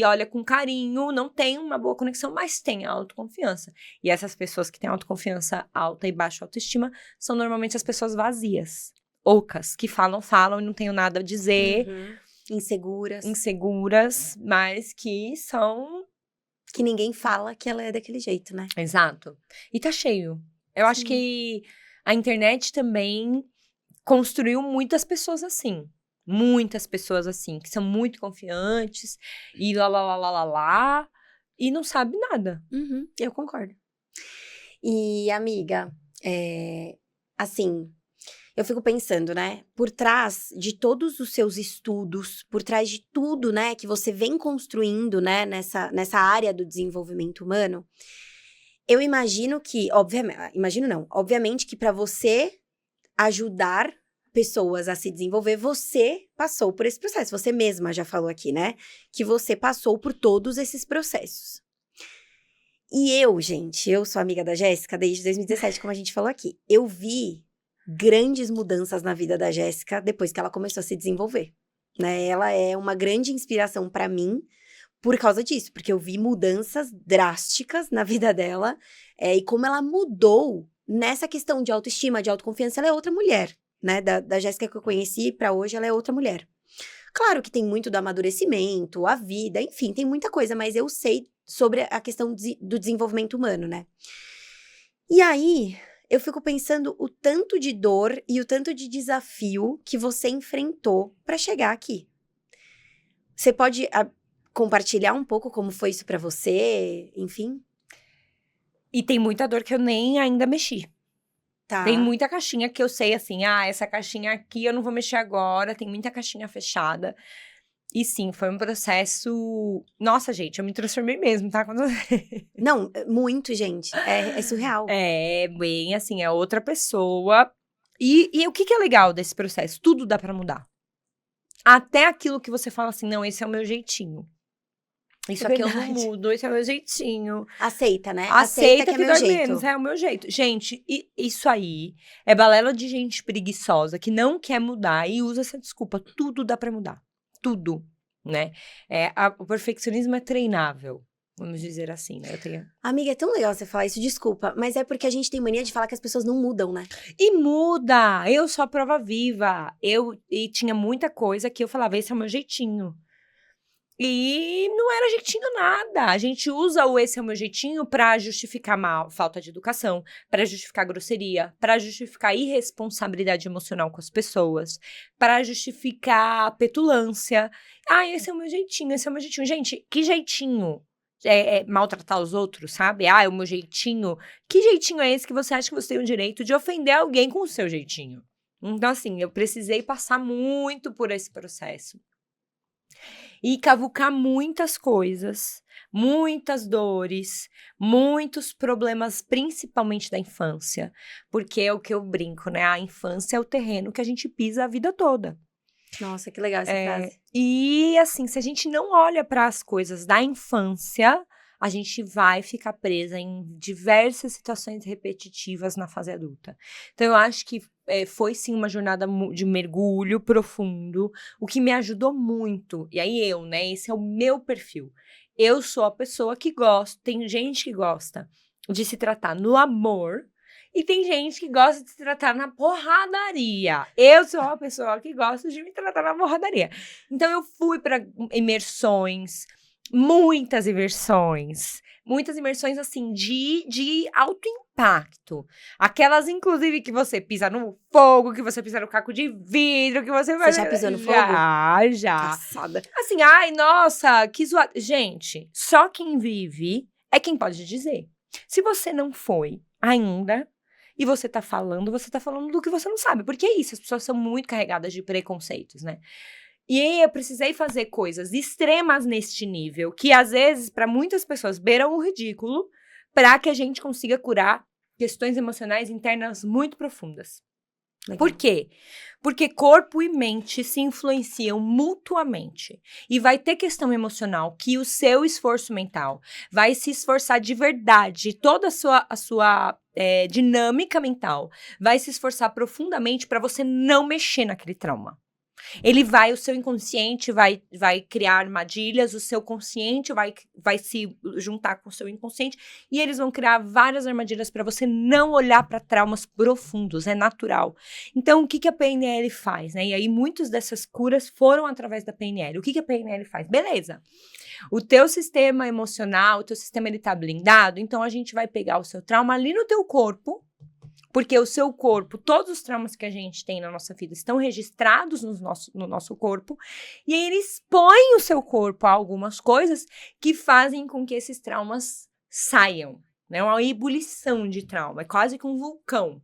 olha com carinho, não tem uma boa conexão, mas tem a autoconfiança. E essas pessoas que têm autoconfiança alta e baixa autoestima são normalmente as pessoas vazias, ocas, que falam e não tenho nada a dizer. Inseguras, mas que são... Que ninguém fala que ela é daquele jeito, né? Exato. E tá cheio. Eu acho que a internet também construiu muitas pessoas assim. Muitas pessoas assim, que são muito confiantes e lá, e não sabe nada. Eu concordo. E, amiga, assim, eu fico pensando, né? Por trás de todos os seus estudos, por trás de tudo, né, que você vem construindo, né, nessa área do desenvolvimento humano, eu imagino que, obviamente que para você ajudar pessoas a se desenvolver, você passou por esse processo. Você mesma já falou aqui, né? Que você passou por todos esses processos. E eu sou amiga da Jéssica desde 2017, como a gente falou aqui. Eu vi grandes mudanças na vida da Jéssica depois que ela começou a se desenvolver, né? Ela é uma grande inspiração para mim por causa disso, porque eu vi mudanças drásticas na vida dela e como ela mudou nessa questão de autoestima, de autoconfiança. Ela é outra mulher, né? Da Jéssica que eu conheci para hoje, ela é outra mulher. Claro que tem muito do amadurecimento, a vida, enfim, tem muita coisa, mas eu sei sobre a questão do desenvolvimento humano, né? E aí, eu fico pensando o tanto de dor e o tanto de desafio que você enfrentou para chegar aqui. Você pode compartilhar um pouco como foi isso para você, enfim? E tem muita dor que eu nem ainda mexi. Tá. Tem muita caixinha que eu sei, assim, essa caixinha aqui eu não vou mexer agora, tem muita caixinha fechada. E sim, foi um processo... Nossa, gente, eu me transformei mesmo, tá? Não, muito, gente. É surreal. É, bem assim, é outra pessoa. E o que é legal desse processo? Tudo dá pra mudar. Até aquilo que você fala assim, não, esse é o meu jeitinho. Isso aqui eu não mudo, esse é o meu jeitinho. Aceita, né? Aceita que é meu dói jeito. menos, é o meu jeito. Gente, isso aí é balela de gente preguiçosa que não quer mudar e usa essa desculpa. Tudo dá pra mudar. Tudo, né? O perfeccionismo é treinável, vamos dizer assim, né? Amiga, é tão legal você falar isso, desculpa, mas é porque a gente tem mania de falar que as pessoas não mudam, né? E muda! Eu sou a prova viva. E tinha muita coisa que eu falava, esse é o meu jeitinho. E não era jeitinho nada. A gente usa o esse é o meu jeitinho pra justificar falta de educação, pra justificar grosseria, pra justificar irresponsabilidade emocional com as pessoas, pra justificar petulância. Esse é o meu jeitinho, esse é o meu jeitinho. Gente, que jeitinho? Maltratar os outros, sabe? É o meu jeitinho. Que jeitinho é esse que você acha que você tem o direito de ofender alguém com o seu jeitinho? Então, assim, eu precisei passar muito por esse processo. E cavucar muitas coisas, muitas dores, muitos problemas, principalmente da infância. Porque é o que eu brinco, né? A infância é o terreno que a gente pisa a vida toda. Nossa, que legal essa frase. E assim, se a gente não olha para as coisas da infância, a gente vai ficar presa em diversas situações repetitivas na fase adulta. Então, eu acho que foi sim uma jornada de mergulho profundo, o que me ajudou muito. E aí né? Esse é o meu perfil. Eu sou a pessoa que gosta, tem gente que gosta de se tratar no amor, e tem gente que gosta de se tratar na porradaria. Eu sou a pessoa que gosta de me tratar na porradaria. Então, eu fui para imersões, muitas imersões. Muitas imersões, assim, de alto impacto. Aquelas, inclusive, que você pisa no fogo, que você pisa no caco de vidro, que você vai... Você já pisou no fogo? Já. Passada. Assim, ai, nossa, que zoado. Gente, só quem vive é quem pode dizer. Se você não foi ainda e você tá falando do que você não sabe. Porque é isso, as pessoas são muito carregadas de preconceitos, né? E aí eu precisei fazer coisas extremas neste nível, que às vezes, para muitas pessoas, beiram o ridículo, para que a gente consiga curar questões emocionais internas muito profundas. Legal. Por quê? Porque corpo e mente se influenciam mutuamente. E vai ter questão emocional que o seu esforço mental vai se esforçar de verdade, toda a sua dinâmica mental vai se esforçar profundamente para você não mexer naquele trauma. O seu inconsciente vai criar armadilhas, o seu consciente vai se juntar com o seu inconsciente e eles vão criar várias armadilhas para você não olhar para traumas profundos, é natural. Então, o que a PNL faz, né? E aí, muitas dessas curas foram através da PNL. O que a PNL faz? Beleza. O teu sistema emocional, o teu sistema, ele tá blindado, então a gente vai pegar o seu trauma ali no teu corpo, porque o seu corpo, todos os traumas que a gente tem na nossa vida estão registrados no nosso corpo, e aí ele expõe o seu corpo a algumas coisas que fazem com que esses traumas saiam, né? Uma ebulição de trauma, é quase que um vulcão.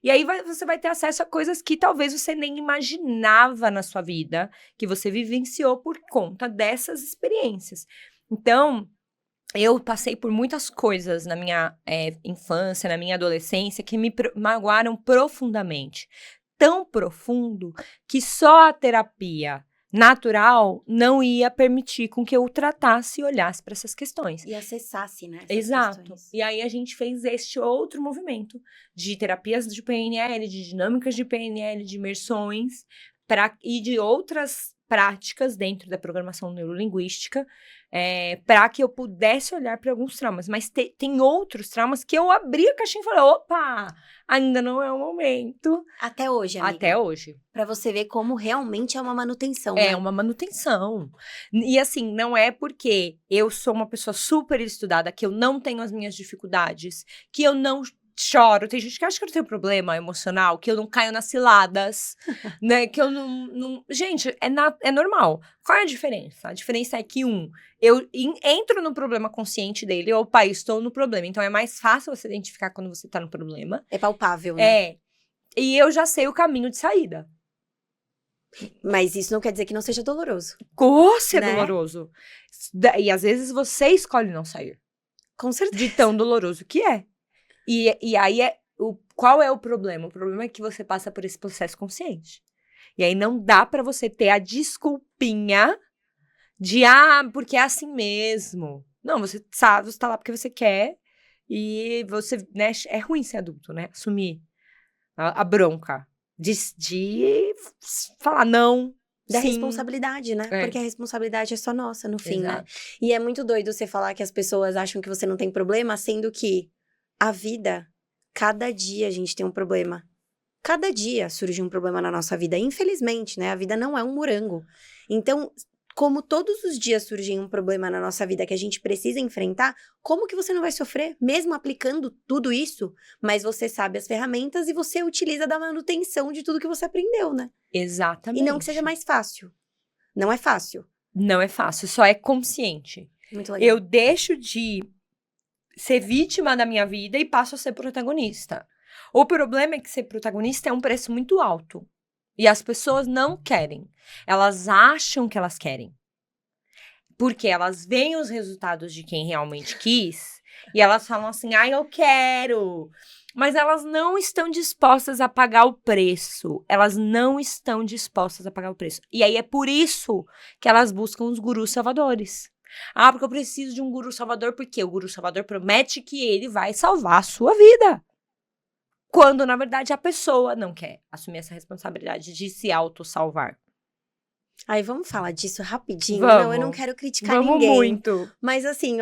E aí você vai ter acesso a coisas que talvez você nem imaginava na sua vida, que você vivenciou por conta dessas experiências. Então, eu passei por muitas coisas na minha infância, na minha adolescência, que me magoaram profundamente. Tão profundo que só a terapia natural não ia permitir com que eu tratasse e olhasse para essas questões. E acessasse, né? Exato. Questões. E aí a gente fez este outro movimento de terapias de PNL, de dinâmicas de PNL, de imersões e de outras práticas dentro da programação neurolinguística, para que eu pudesse olhar para alguns traumas. Mas tem outros traumas que eu abri a caixinha e falei, opa, ainda não é o momento. Até hoje, amiga. Até hoje. Pra você ver como realmente é uma manutenção, né? É uma manutenção. E assim, não é porque eu sou uma pessoa super estudada, que eu não tenho as minhas dificuldades, que eu não choro. Tem gente que acha que eu não tenho problema emocional, que eu não caio nas ciladas, né? Que eu não... Gente, é normal. Qual é a diferença? A diferença é que, eu entro no problema consciente dele, opa, estou no problema. Então, é mais fácil você identificar quando você tá no problema. É palpável, né? E eu já sei o caminho de saída. Mas isso não quer dizer que não seja doloroso. Ser né? doloroso. E às vezes você escolhe não sair. Com certeza. De tão doloroso que é. E aí, qual é o problema? O problema é que você passa por esse processo consciente. E aí não dá pra você ter a desculpinha de, porque é assim mesmo. Não, você sabe, você tá lá porque você quer. E você, né, é ruim ser adulto, né? Assumir a bronca. De falar não. Da sim. responsabilidade, né? Porque a responsabilidade é só nossa, no fim, Exato. né? E é muito doido você falar que as pessoas acham que você não tem problema, sendo que a vida, cada dia a gente tem um problema. Cada dia surge um problema na nossa vida. Infelizmente, né? A vida não é um morango. Então, como todos os dias surge um problema na nossa vida que a gente precisa enfrentar, como que você não vai sofrer? Mesmo aplicando tudo isso, mas você sabe as ferramentas e você utiliza da manutenção de tudo que você aprendeu, né? Exatamente. E não que seja mais fácil. Não é fácil. Não é fácil, só é consciente. Muito legal. Eu deixo de ser vítima da minha vida e passo a ser protagonista. O problema é que ser protagonista é um preço muito alto. E as pessoas não querem. Elas acham que elas querem. Porque elas veem os resultados de quem realmente quis e elas falam assim, eu quero. Mas elas não estão dispostas a pagar o preço. Elas não estão dispostas a pagar o preço. E aí é por isso que elas buscam os gurus salvadores. Porque eu preciso de um guru salvador, porque o guru salvador promete que ele vai salvar a sua vida. Quando, na verdade, a pessoa não quer assumir essa responsabilidade de se autossalvar. Aí, vamos falar disso rapidinho? Vamos. Não, eu não quero criticar Vamos ninguém. muito. Mas assim,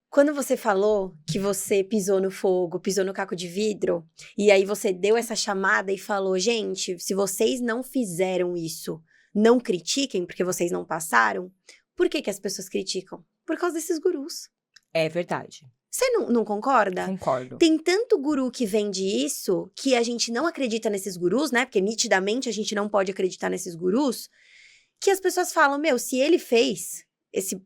quando você falou que você pisou no fogo, pisou no caco de vidro, e aí você deu essa chamada e falou, gente, se vocês não fizeram isso, não critiquem porque vocês não passaram, Por que as pessoas criticam? Por causa desses gurus. É verdade. Você não concorda? Concordo. Tem tanto guru que vende isso, que a gente não acredita nesses gurus, né? Porque nitidamente a gente não pode acreditar nesses gurus, que as pessoas falam, meu, se ele fez, esse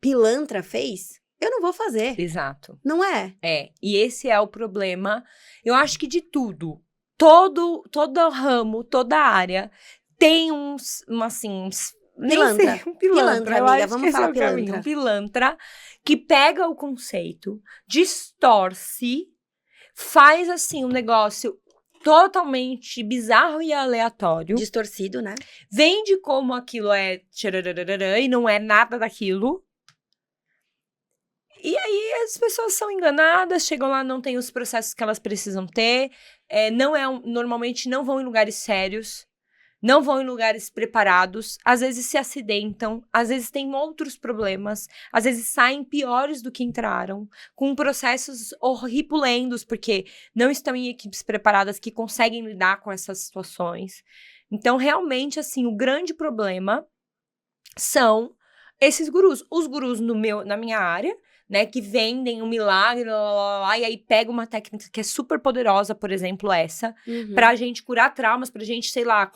pilantra fez, eu não vou fazer. Exato. Não é? É, e esse é o problema, eu acho que de tudo. Todo ramo, toda área tem uns Pilantra. Pilantra, eu amiga, acho vamos que esse falar é o caminho. pilantra. Um pilantra que pega o conceito, distorce, faz assim um negócio totalmente bizarro e aleatório, Distorcido, né? vende como aquilo é tchararararã e não é nada daquilo. E aí as pessoas são enganadas, chegam lá, não tem os processos que elas precisam ter, normalmente não vão em lugares sérios, não vão em lugares preparados, às vezes se acidentam, às vezes têm outros problemas, às vezes saem piores do que entraram, com processos horripilentos, porque não estão em equipes preparadas que conseguem lidar com essas situações. Então, realmente, assim, o grande problema são esses gurus. Os gurus na minha área, né, que vendem um milagre, e aí pega uma técnica que é super poderosa, por exemplo, essa, pra gente curar traumas, pra gente, sei lá,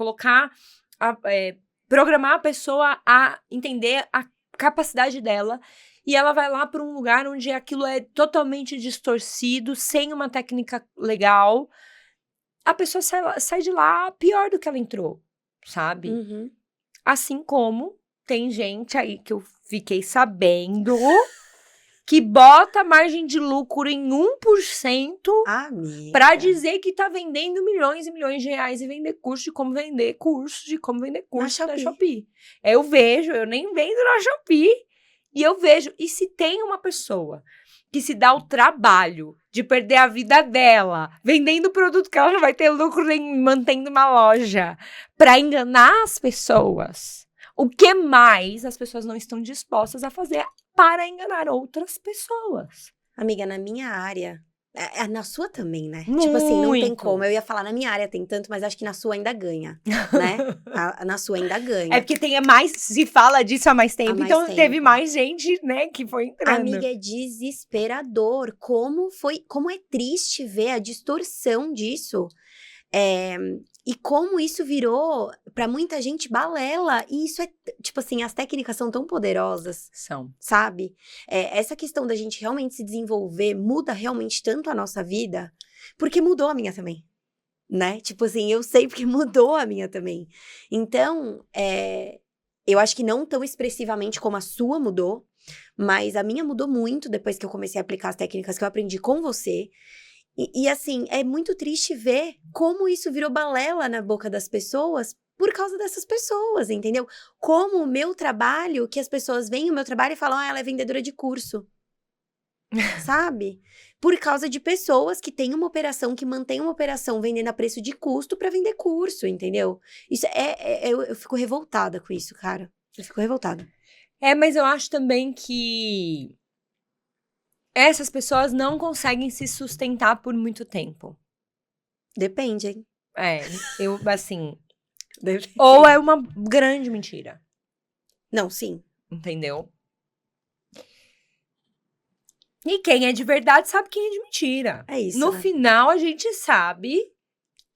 programar a pessoa a entender a capacidade dela, e ela vai lá pra um lugar onde aquilo é totalmente distorcido, sem uma técnica legal, a pessoa sai de lá pior do que ela entrou, sabe? Assim como tem gente aí que eu fiquei sabendo que bota a margem de lucro em 1% pra dizer que tá vendendo milhões e milhões de reais e vender curso de como vender curso da Shopee. Eu nem vendo na Shopee, e eu vejo. E se tem uma pessoa que se dá o trabalho de perder a vida dela vendendo produto que ela não vai ter lucro nem mantendo uma loja pra enganar as pessoas, o que mais as pessoas não estão dispostas a fazer para enganar outras pessoas? Amiga, na minha área, na sua também, né? Muito. Tipo assim, não tem como. Eu ia falar, na minha área tem tanto, mas acho que na sua ainda ganha, né? Na sua ainda ganha. É porque se fala disso há mais tempo, então teve mais gente, né, que foi entrando. Amiga, é desesperador. Como é triste ver a distorção disso. E como isso virou, pra muita gente, balela. E isso é, tipo assim, as técnicas são tão poderosas. São. Sabe? Essa questão da gente realmente se desenvolver muda realmente tanto a nossa vida, porque mudou a minha também, né? Tipo assim, eu sei porque mudou a minha também. Então, eu acho que não tão expressivamente como a sua mudou, mas a minha mudou muito depois que eu comecei a aplicar as técnicas que eu aprendi com você. E assim, é muito triste ver como isso virou balela na boca das pessoas por causa dessas pessoas, entendeu? Como o meu trabalho, que as pessoas veem o meu trabalho e falam, ela é vendedora de curso. Sabe? Por causa de pessoas que têm uma operação, que mantêm uma operação vendendo a preço de custo pra vender curso, entendeu? Isso eu fico revoltada com isso, cara. Eu fico revoltada. Mas eu acho também que essas pessoas não conseguem se sustentar por muito tempo. Depende, hein? Assim... Depende. Ou é uma grande mentira. Não, sim. Entendeu? E quem é de verdade sabe quem é de mentira. É isso, No né? final, a gente sabe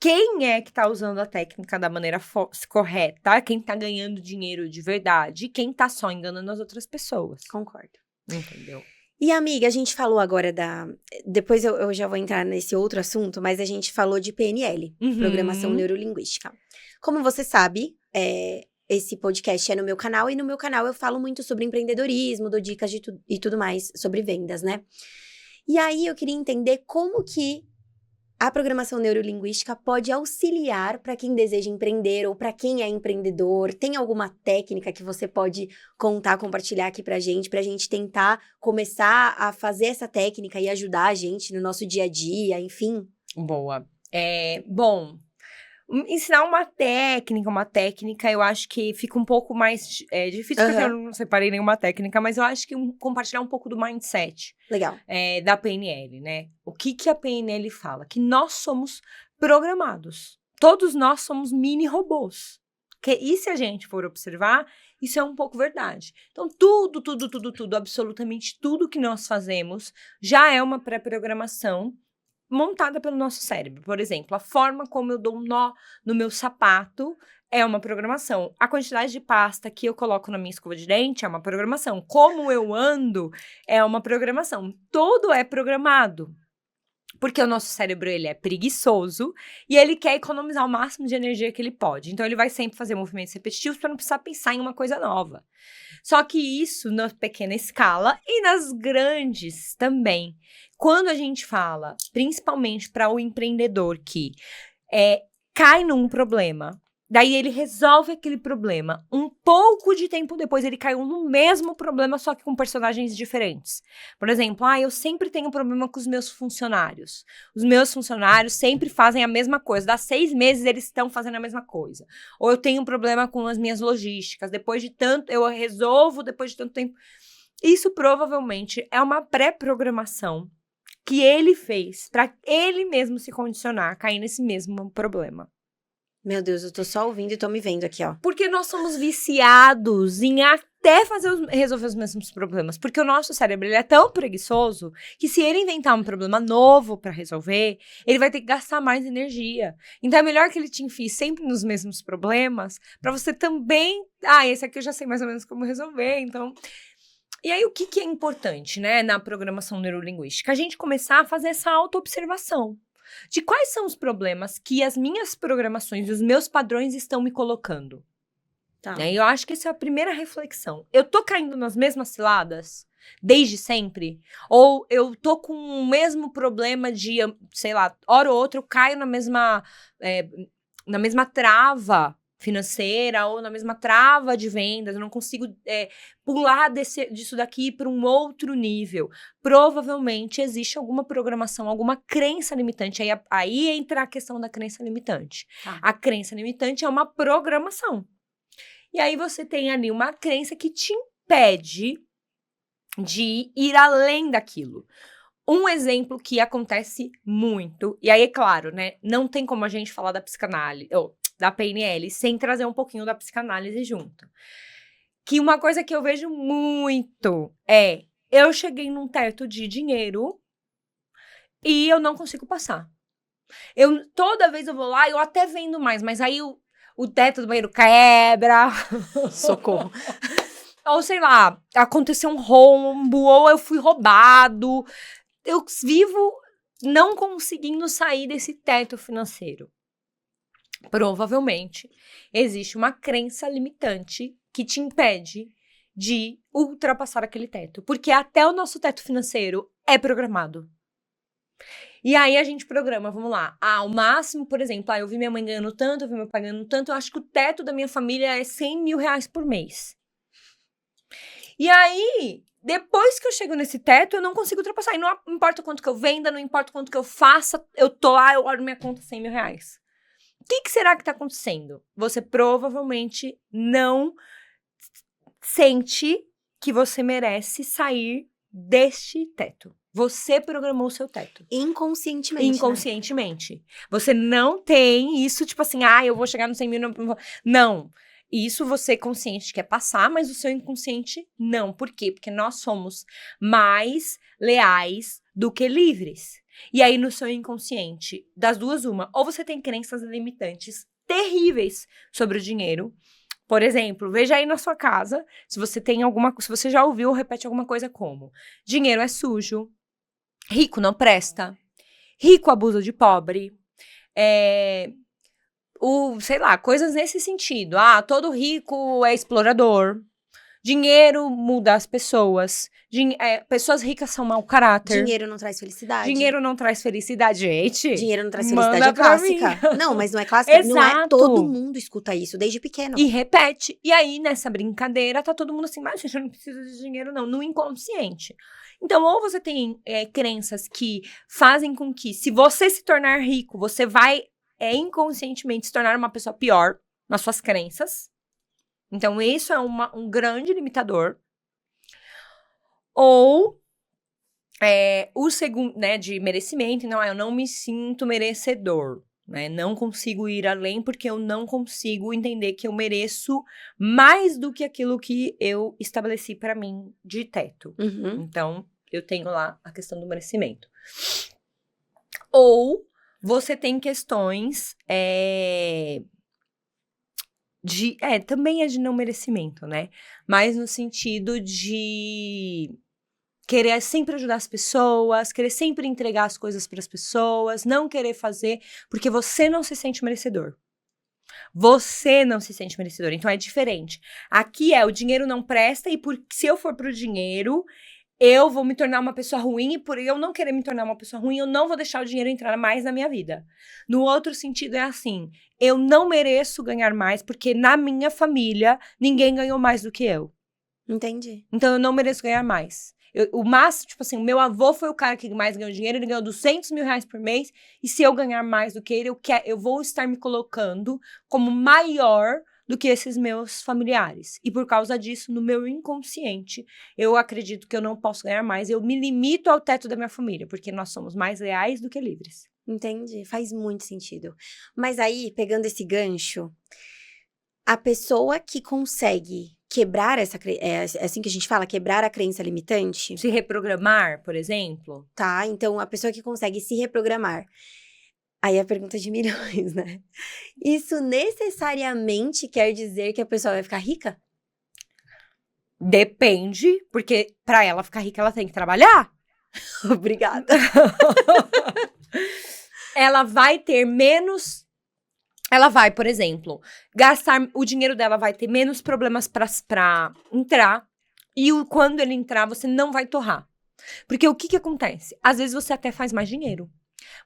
quem é que tá usando a técnica da maneira correta, quem tá ganhando dinheiro de verdade e quem tá só enganando as outras pessoas. Concordo. Entendeu? E, amiga, a gente falou agora depois eu já vou entrar nesse outro assunto, mas a gente falou de PNL, Programação Neurolinguística. Como você sabe, esse podcast é no meu canal, e no meu canal eu falo muito sobre empreendedorismo, dou dicas e tudo mais sobre vendas, né? E aí eu queria entender como que a programação neurolinguística pode auxiliar para quem deseja empreender ou para quem é empreendedor. Tem alguma técnica que você pode contar, compartilhar aqui pra gente tentar começar a fazer essa técnica e ajudar a gente no nosso dia a dia, enfim? Boa. Bom, ensinar uma técnica, eu acho que fica um pouco mais difícil, porque eu não separei nenhuma técnica, mas eu acho que compartilhar um pouco do mindset. Legal. Da PNL, né? O que a PNL fala? Que nós somos programados. Todos nós somos mini robôs. E se a gente for observar, Isso é um pouco verdade. Então, tudo, absolutamente tudo que nós fazemos já é uma pré-programação montada pelo nosso cérebro. Por exemplo, a forma como eu dou um nó no meu sapato é uma programação. A quantidade de pasta que eu coloco na minha escova de dente é uma programação. Como eu ando é uma programação. Tudo é programado. Porque o nosso cérebro, ele é preguiçoso e ele quer economizar o máximo de energia que ele pode. Então, ele vai sempre fazer movimentos repetitivos para não precisar pensar em uma coisa nova. Só que isso na pequena escala e nas grandes também. Quando a gente fala, principalmente para o empreendedor que cai num problema, daí ele resolve aquele problema. Um pouco de tempo depois, ele caiu no mesmo problema, só que com personagens diferentes. Por exemplo, eu sempre tenho problema com os meus funcionários. Os meus funcionários sempre fazem a mesma coisa. Dá 6 meses, eles estão fazendo a mesma coisa. Ou eu tenho um problema com as minhas logísticas. Eu resolvo depois de tanto tempo. Isso provavelmente é uma pré-programação que ele fez para ele mesmo se condicionar a cair nesse mesmo problema. Meu Deus, eu tô só ouvindo e tô me vendo aqui, ó. Porque nós somos viciados em até resolver os mesmos problemas. Porque o nosso cérebro, ele é tão preguiçoso que se ele inventar um problema novo pra resolver, ele vai ter que gastar mais energia. Então é melhor que ele te enfie sempre nos mesmos problemas pra você também... esse aqui eu já sei mais ou menos como resolver, então... E aí, o que é importante, né, na programação neurolinguística? A gente começar a fazer essa autoobservação. De quais são os problemas que as minhas programações e os meus padrões estão me colocando. Tá. Eu acho que essa é a primeira reflexão. Eu tô caindo nas mesmas ciladas desde sempre? Ou eu tô com o mesmo problema de, sei lá, hora ou outra eu caio na mesma trava financeira ou na mesma trava de vendas, eu não consigo pular disso daqui para um outro nível. Provavelmente existe alguma programação, alguma crença limitante. Aí entra a questão da crença limitante. Tá. A crença limitante é uma programação. E aí você tem ali uma crença que te impede de ir além daquilo. Um exemplo que acontece muito, e aí é claro, né, não tem como a gente falar da psicanálise, da PNL, sem trazer um pouquinho da psicanálise junto. Que uma coisa que eu vejo muito eu cheguei num teto de dinheiro e eu não consigo passar. Toda vez eu vou lá, eu até vendo mais, mas aí o teto do banheiro quebra. Socorro. Ou sei lá, aconteceu um rombo, ou eu fui roubado. Eu vivo não conseguindo sair desse teto financeiro. Provavelmente existe uma crença limitante que te impede de ultrapassar aquele teto. Porque até o nosso teto financeiro é programado. E aí a gente programa, vamos lá. O máximo, por exemplo, eu vi minha mãe ganhando tanto, eu vi meu pai ganhando tanto, eu acho que o teto da minha família é 100 mil reais por mês. E aí, depois que eu chego nesse teto, eu não consigo ultrapassar. E não importa quanto que eu venda, não importa quanto que eu faça, eu tô lá, eu olho minha conta 100 mil reais. O que será que tá acontecendo? Você provavelmente não sente que você merece sair deste teto. Você programou o seu teto. Inconscientemente, Inconscientemente. Né? Você não tem isso, tipo assim, eu vou chegar no 100 mil... Não. Isso você consciente quer passar, mas o seu inconsciente não. Por quê? Porque nós somos mais leais do que livres. E aí, no seu inconsciente, das duas, uma. Ou você tem crenças limitantes terríveis sobre o dinheiro. Por exemplo, veja aí na sua casa, se você já ouviu ou repete alguma coisa como: dinheiro é sujo, rico não presta, rico abusa de pobre, sei lá, coisas nesse sentido. Todo rico é explorador. Dinheiro muda as pessoas. Pessoas ricas são mau caráter. Dinheiro não traz felicidade. Dinheiro não traz felicidade, gente. Dinheiro não traz felicidade, é clássica. Não, mas não é clássica. Exato. Não é todo mundo escuta isso, desde pequeno. E repete. E aí, nessa brincadeira, tá todo mundo assim, mas gente, eu não preciso de dinheiro não, no inconsciente. Então, ou você tem crenças que fazem com que, se você se tornar rico, você vai inconscientemente se tornar uma pessoa pior nas suas crenças. Então, isso é um grande limitador. Ou o segundo, né, de merecimento. Então, eu não me sinto merecedor. né? Não consigo ir além porque eu não consigo entender que eu mereço mais do que aquilo que eu estabeleci pra mim de teto. Uhum. Então, eu tenho lá a questão do merecimento. Ou você tem questões também é de não merecimento, né? Mas no sentido de querer sempre ajudar as pessoas, querer sempre entregar as coisas para as pessoas, não querer fazer, porque você não se sente merecedor. Você não se sente merecedor, então é diferente. Aqui o dinheiro não presta e se eu for pro dinheiro, eu vou me tornar uma pessoa ruim e por eu não querer me tornar uma pessoa ruim, eu não vou deixar o dinheiro entrar mais na minha vida. No outro sentido é assim, eu não mereço ganhar mais porque na minha família ninguém ganhou mais do que eu. Entendi. Então eu não mereço ganhar mais. O máximo, tipo assim, o meu avô foi o cara que mais ganhou dinheiro, ele ganhou 200 mil reais por mês, e se eu ganhar mais do que ele, eu vou estar me colocando como maior do que esses meus familiares. E por causa disso, no meu inconsciente, eu acredito que eu não posso ganhar mais, eu me limito ao teto da minha família, porque nós somos mais leais do que livres. Entendi, faz muito sentido. Mas aí, pegando esse gancho, a pessoa que consegue quebrar é assim que a gente fala, quebrar a crença limitante, Se reprogramar, por exemplo. tá? Então, a pessoa que consegue se reprogramar. Aí a pergunta de milhões, né? Isso necessariamente quer dizer que a pessoa vai ficar rica? Depende, porque pra ela ficar rica, ela tem que trabalhar. Obrigada. Ela vai ter menos. Ela vai, por exemplo, gastar. O dinheiro dela vai ter menos problemas pra entrar. E quando ele entrar, você não vai torrar. Porque o que acontece? Às vezes você até faz mais dinheiro.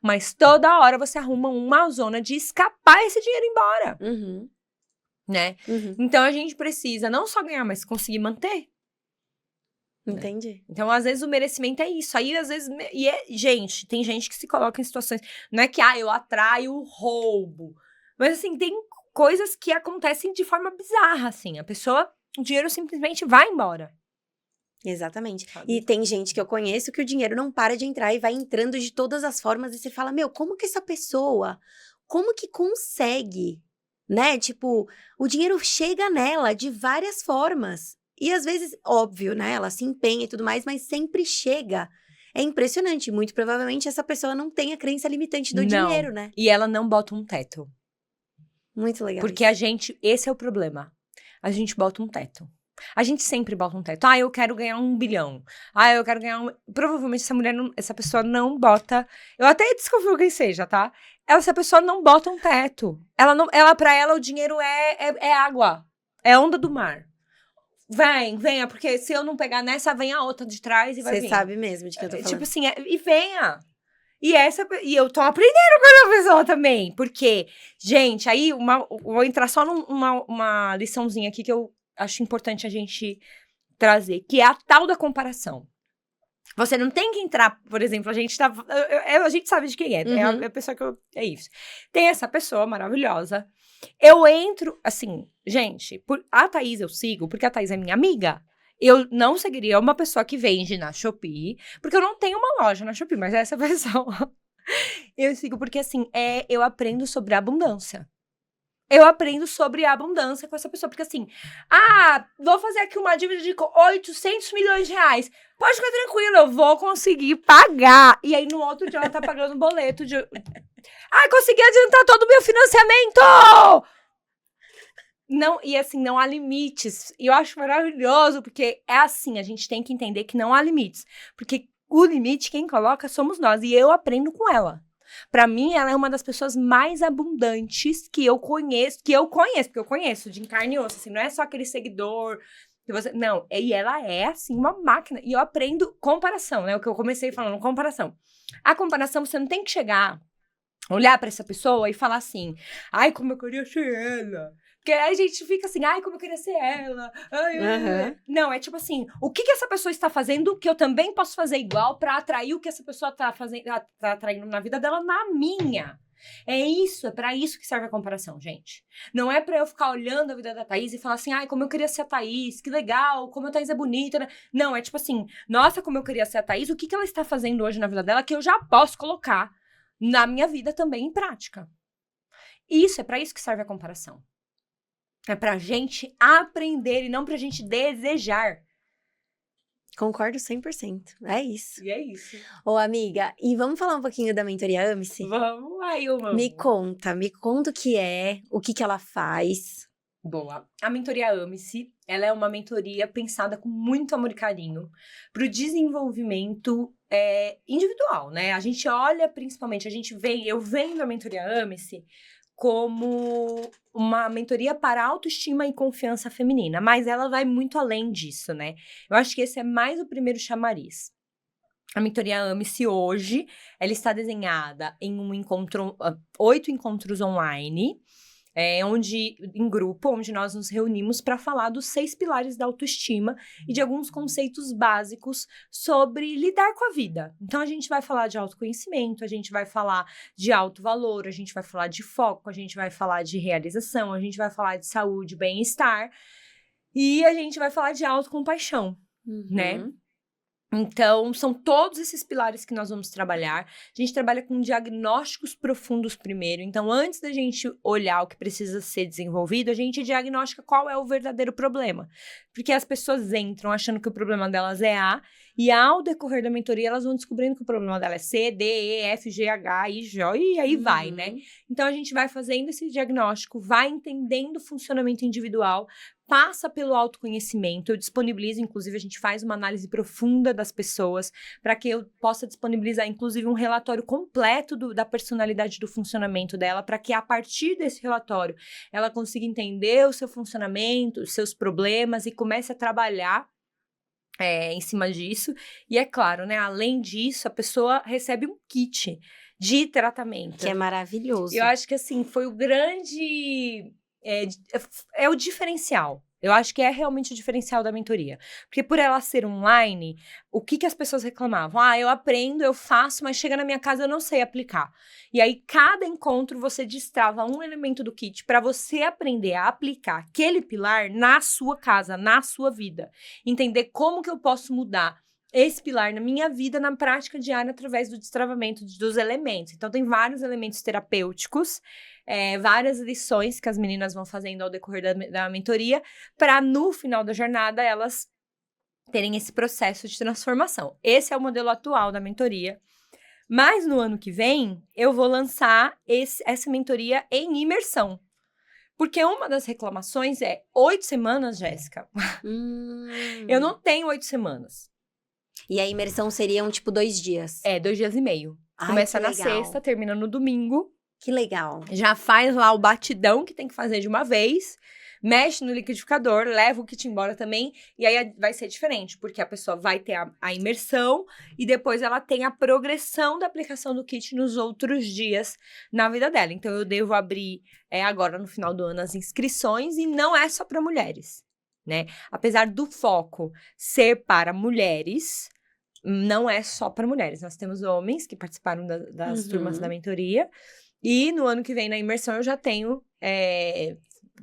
Mas toda hora você arruma uma zona de escapar esse dinheiro embora. Uhum. Né? Uhum. Então a gente precisa não só ganhar, mas conseguir manter. Entendi. Então, às vezes, o merecimento é isso. Aí, às vezes... gente, tem gente que se coloca em situações... Não é que, eu atraio roubo. Mas, assim, tem coisas que acontecem de forma bizarra, assim. O dinheiro simplesmente vai embora. Exatamente. Sabe? E tem gente que eu conheço que o dinheiro não para de entrar e vai entrando de todas as formas. E você fala, como que essa pessoa, como que consegue, né? Tipo, o dinheiro chega nela de várias formas. E às vezes, óbvio, né? Ela se empenha e tudo mais, mas sempre chega. É impressionante. Muito provavelmente essa pessoa não tem a crença limitante do dinheiro, né? E ela não bota um teto. Muito legal. Porque esse é o problema. A gente bota um teto. A gente sempre bota um teto. Eu quero ganhar 1 bilhão. Eu quero ganhar Provavelmente essa pessoa não bota... Eu até desconfio quem seja, tá? Essa pessoa não bota um teto. Pra ela, o dinheiro é água. É onda do mar. Venha, porque se eu não pegar nessa, vem a outra de trás e vai vir. Você sabe mesmo de que eu tô falando. Tipo assim, e venha. E eu tô aprendendo com essa pessoa também. Porque, gente, aí vou entrar só numa liçãozinha aqui que eu acho importante a gente trazer, que é a tal da comparação. Você não tem que entrar, por exemplo, a gente sabe de quem é. Uhum. É a pessoa é isso. Tem essa pessoa maravilhosa. Eu entro, assim, gente, a Thaís eu sigo, porque a Thaís é minha amiga. Eu não seguiria uma pessoa que vende na Shopee, porque eu não tenho uma loja na Shopee, mas essa pessoa eu sigo porque, assim, eu aprendo sobre abundância. Eu aprendo sobre a abundância com essa pessoa, porque assim, vou fazer aqui uma dívida de 800 milhões de reais. Pode ficar tranquilo, eu vou conseguir pagar. E aí, no outro dia, ela tá pagando um boleto de... consegui adiantar todo o meu financiamento! Não, e assim, não há limites. E eu acho maravilhoso, porque é assim, a gente tem que entender que não há limites. Porque o limite, quem coloca, somos nós. E eu aprendo com ela. Pra mim, ela é uma das pessoas mais abundantes que eu conheço, porque eu conheço de carne e osso, assim, não é só aquele seguidor que você... Não, e ela é, assim, uma máquina. E eu aprendo comparação, né? O que eu comecei falando, comparação. A comparação, você não tem que chegar, olhar pra essa pessoa e falar assim, como eu queria ser ela. Porque aí a gente fica assim, como eu queria ser ela. Uhum. Não, é tipo assim, o que essa pessoa está fazendo que eu também posso fazer igual pra atrair o que essa pessoa tá atraindo na vida dela, na minha. É pra isso que serve a comparação, gente. Não é pra eu ficar olhando a vida da Thaís e falar assim, como eu queria ser a Thaís, que legal, como a Thaís é bonita, né? Não, é tipo assim, nossa, como eu queria ser a Thaís, o que ela está fazendo hoje na vida dela que eu já posso colocar na minha vida também em prática. Isso, é para isso que serve a comparação. É pra gente aprender e não pra gente desejar. Concordo 100%. É isso. E é isso. Ô, amiga, e vamos falar um pouquinho da mentoria Ame-se? Vamos, aí eu amo. Me conta o que é, o que ela faz. Boa. A mentoria Ame-se, ela é uma mentoria pensada com muito amor e carinho para o desenvolvimento individual, né? A gente olha principalmente, eu venho da mentoria Ame-se como uma mentoria para autoestima e confiança feminina, mas ela vai muito além disso, né? Eu acho que esse é mais o primeiro chamariz. A mentoria Ame-se hoje, ela está desenhada em 8 encontros online, em grupo, onde nós nos reunimos para falar dos 6 pilares da autoestima e de alguns conceitos básicos sobre lidar com a vida. Então, a gente vai falar de autoconhecimento, a gente vai falar de autovalor, a gente vai falar de foco, a gente vai falar de realização, a gente vai falar de saúde, bem-estar e a gente vai falar de autocompaixão, né? Então, são todos esses pilares que nós vamos trabalhar. A gente trabalha com diagnósticos profundos primeiro. Então, antes da gente olhar o que precisa ser desenvolvido, a gente diagnostica qual é o verdadeiro problema. Porque as pessoas entram achando que o problema delas é A, e ao decorrer da mentoria, elas vão descobrindo que o problema dela é C, D, E, F, G, H, I, J, e aí vai, né? Então, a gente vai fazendo esse diagnóstico, vai entendendo o funcionamento individual, passa pelo autoconhecimento, eu disponibilizo, inclusive a gente faz uma análise profunda das pessoas, para que eu possa disponibilizar, inclusive, um relatório completo da personalidade do funcionamento dela, para que a partir desse relatório ela consiga entender o seu funcionamento, os seus problemas e comece a trabalhar em cima disso. E é claro, né, além disso, a pessoa recebe um kit de tratamento. Que é maravilhoso. Eu acho que, assim, foi o grande... É o diferencial. Eu acho que é realmente o diferencial da mentoria. Porque por ela ser online, o que as pessoas reclamavam? Eu aprendo, eu faço, mas chega na minha casa eu não sei aplicar. E aí, cada encontro, você destrava um elemento do kit para você aprender a aplicar aquele pilar na sua casa, na sua vida. Entender como que eu posso mudar esse pilar na minha vida, na prática diária, através do destravamento dos elementos. Então, tem vários elementos terapêuticos, várias lições que as meninas vão fazendo ao decorrer da mentoria, para no final da jornada elas terem esse processo de transformação. Esse é o modelo atual da mentoria. Mas no ano que vem, eu vou lançar essa mentoria em imersão. Porque uma das reclamações é 8 semanas, Jéssica. Eu não tenho 8 semanas. E a imersão seriam, tipo, 2 dias? 2 dias e meio. Começa na sexta, termina no domingo. Que legal. Já faz lá o batidão que tem que fazer de uma vez, mexe no liquidificador, leva o kit embora também, e aí vai ser diferente, porque a pessoa vai ter a imersão e depois ela tem a progressão da aplicação do kit nos outros dias na vida dela. Então, eu devo abrir agora no final do ano as inscrições, e não é só para mulheres, né? Apesar do foco ser para mulheres, não é só para mulheres. Nós temos homens que participaram das turmas da mentoria. E no ano que vem, na imersão, eu já tenho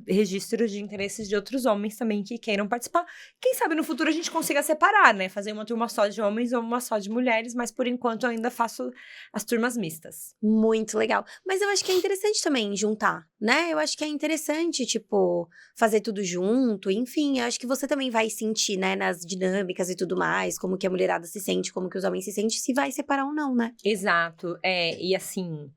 registros de interesses de outros homens também que queiram participar. Quem sabe no futuro a gente consiga separar, né? Fazer uma turma só de homens ou uma só de mulheres, mas por enquanto eu ainda faço as turmas mistas. Muito legal. Mas eu acho que é interessante também juntar, né? Eu acho que é interessante, tipo, fazer tudo junto, enfim. Eu acho que você também vai sentir, né, nas dinâmicas e tudo mais, como que a mulherada se sente, como que os homens se sentem, se vai separar ou não, né? Exato. E assim...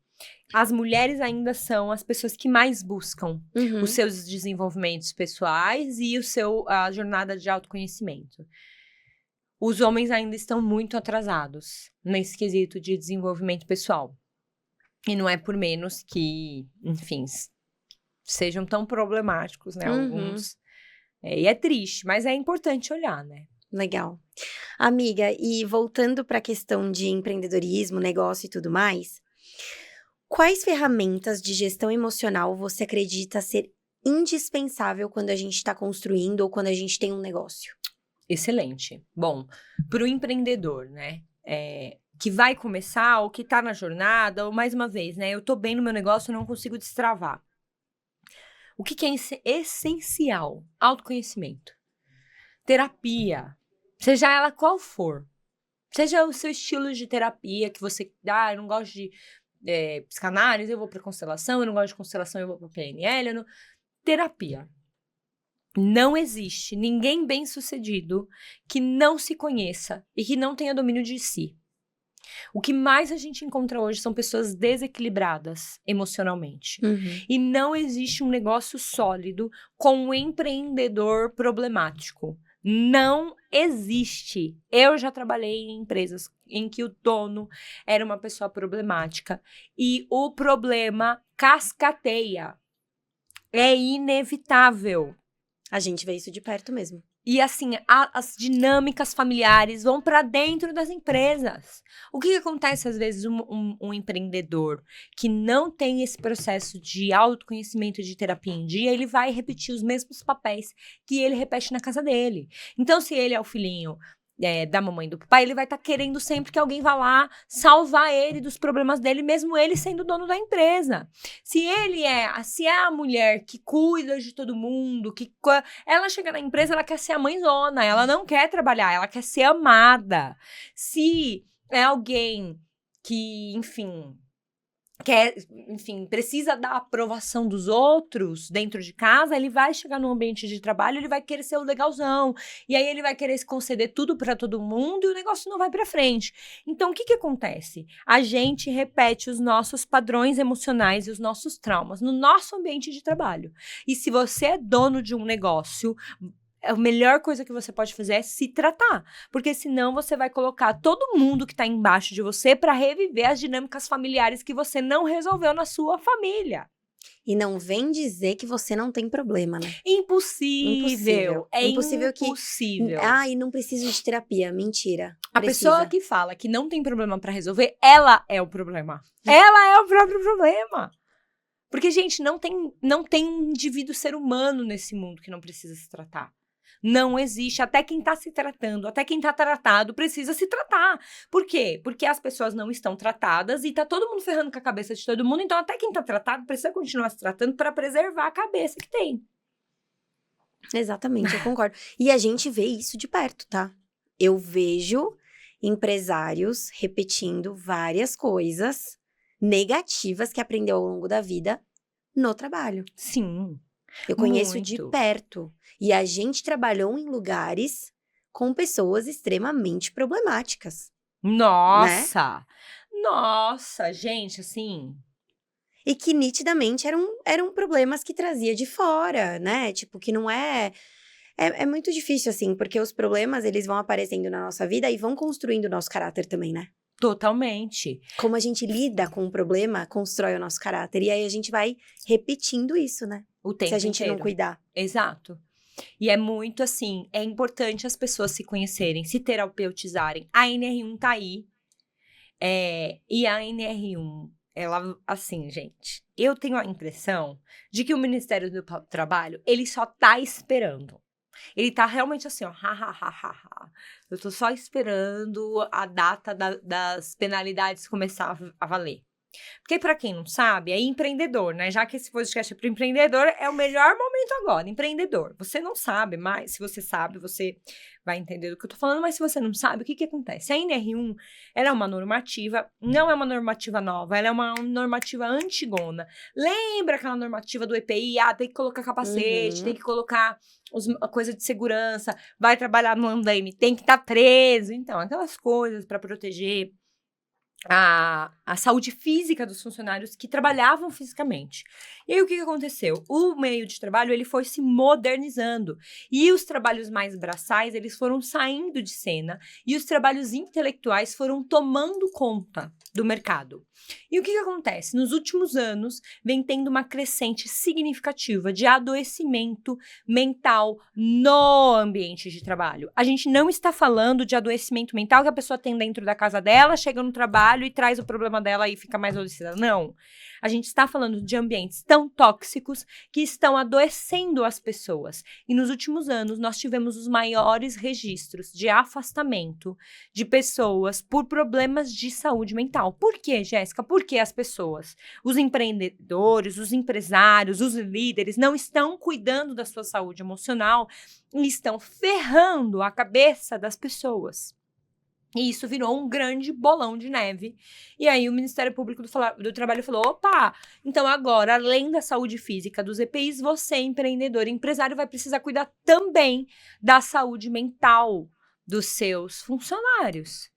As mulheres ainda são as pessoas que mais buscam os seus desenvolvimentos pessoais e a jornada de autoconhecimento. Os homens ainda estão muito atrasados nesse quesito de desenvolvimento pessoal. E não é por menos que, enfim, sejam tão problemáticos, né? Alguns. E é triste, mas é importante olhar, né? Legal. Amiga, e voltando para a questão de empreendedorismo, negócio e tudo mais... Quais ferramentas de gestão emocional você acredita ser indispensável quando a gente está construindo ou quando a gente tem um negócio? Excelente. Bom, para o empreendedor, né, que vai começar ou que está na jornada, ou mais uma vez, né, eu estou bem no meu negócio e não consigo destravar. O que é essencial? Autoconhecimento. Terapia, seja ela qual for. Seja o seu estilo de terapia que você... eu não gosto de psicanálise, eu vou pra constelação, eu não gosto de constelação, eu vou pra PNL, terapia. Não existe ninguém bem-sucedido que não se conheça e que não tenha domínio de si. O que mais a gente encontra hoje são pessoas desequilibradas emocionalmente. E não existe um negócio sólido com um empreendedor problemático. Não existe. Eu já trabalhei em empresas em que o dono era uma pessoa problemática e o problema cascateia. É inevitável. A gente vê isso de perto mesmo. E assim, as dinâmicas familiares vão para dentro das empresas. O que acontece às vezes um empreendedor que não tem esse processo de autoconhecimento e de terapia em dia, ele vai repetir os mesmos papéis que ele repete na casa dele. Então, se ele é o filhinho da mamãe e do papai, ele vai estar querendo sempre que alguém vá lá salvar ele dos problemas dele, mesmo ele sendo o dono da empresa. Se é a mulher que cuida de todo mundo, ela chega na empresa, ela quer ser a mãezona, ela não quer trabalhar, ela quer ser amada. Se é alguém que, enfim, precisa da aprovação dos outros dentro de casa, ele vai chegar no ambiente de trabalho, ele vai querer ser o legalzão, e aí ele vai querer se conceder tudo pra todo mundo e o negócio não vai pra frente. Então, o que acontece? A gente repete os nossos padrões emocionais e os nossos traumas no nosso ambiente de trabalho. E se você é dono de um negócio, a melhor coisa que você pode fazer é se tratar, porque senão você vai colocar todo mundo que tá embaixo de você pra reviver as dinâmicas familiares que você não resolveu na sua família. E não vem dizer que você não tem problema, né? Impossível. É impossível. E não preciso de terapia. Mentira. A pessoa que fala que não tem problema pra resolver, ela é o problema. Ela é o próprio problema. Porque, gente, não tem um indivíduo ser humano nesse mundo que não precisa se tratar. Não existe. Até quem tá se tratando, até quem tá tratado precisa se tratar. Por quê? Porque as pessoas não estão tratadas e tá todo mundo ferrando com a cabeça de todo mundo. Então, até quem tá tratado precisa continuar se tratando para preservar a cabeça que tem. Exatamente, eu concordo. E a gente vê isso de perto, tá? Eu vejo empresários repetindo várias coisas negativas que aprendeu ao longo da vida no trabalho. Sim. Eu conheço de perto. E a gente trabalhou em lugares com pessoas extremamente problemáticas. Nossa! Né? Nossa, gente, assim... E que nitidamente eram problemas que trazia de fora, né? Tipo, que não é... É muito difícil, assim, porque os problemas, eles vão aparecendo na nossa vida e vão construindo o nosso caráter também, né? Totalmente. Como a gente lida com o problema, constrói o nosso caráter. E aí a gente vai repetindo isso, né? O tempo se a gente inteiro. não cuidar. Exato. E é muito assim, é importante as pessoas se conhecerem, se terapeutizarem. A NR1 tá aí. E a NR1, ela, assim, gente, eu tenho a impressão de que o Ministério do Trabalho, ele só tá esperando. Ele tá realmente assim, ó, eu tô só esperando a data das penalidades começar a valer. Porque pra quem não sabe, é empreendedor, né? Já que esse podcast é para empreendedor, é o melhor momento agora, empreendedor. Você não sabe, mas se você sabe, você vai entender do que eu tô falando, mas se você não sabe, o que acontece? A NR1, ela é uma normativa, não é uma normativa nova, ela é uma normativa antigona. Lembra aquela normativa do EPI? Tem que colocar capacete, tem que colocar a coisa de segurança, vai trabalhar no andaime, tem que estar preso. Então, aquelas coisas para proteger a saúde física dos funcionários que trabalhavam fisicamente. E aí, o que aconteceu? O meio de trabalho, ele foi se modernizando. E os trabalhos mais braçais, eles foram saindo de cena. E os trabalhos intelectuais foram tomando conta do mercado. E o que acontece? Nos últimos anos, vem tendo uma crescente significativa de adoecimento mental no ambiente de trabalho. A gente não está falando de adoecimento mental que a pessoa tem dentro da casa dela, chega no trabalho e traz o problema dela e fica mais adoecida. Não. A gente está falando de ambientes tão tóxicos que estão adoecendo as pessoas. E nos últimos anos, nós tivemos os maiores registros de afastamento de pessoas por problemas de saúde mental. Por quê, Jéssica? Porque as pessoas, os empreendedores, os empresários, os líderes não estão cuidando da sua saúde emocional e estão ferrando a cabeça das pessoas. E isso virou um grande bolão de neve. E aí o Ministério Público do Trabalho falou, opa, então agora, além da saúde física dos EPIs, você, empreendedor e empresário, vai precisar cuidar também da saúde mental dos seus funcionários.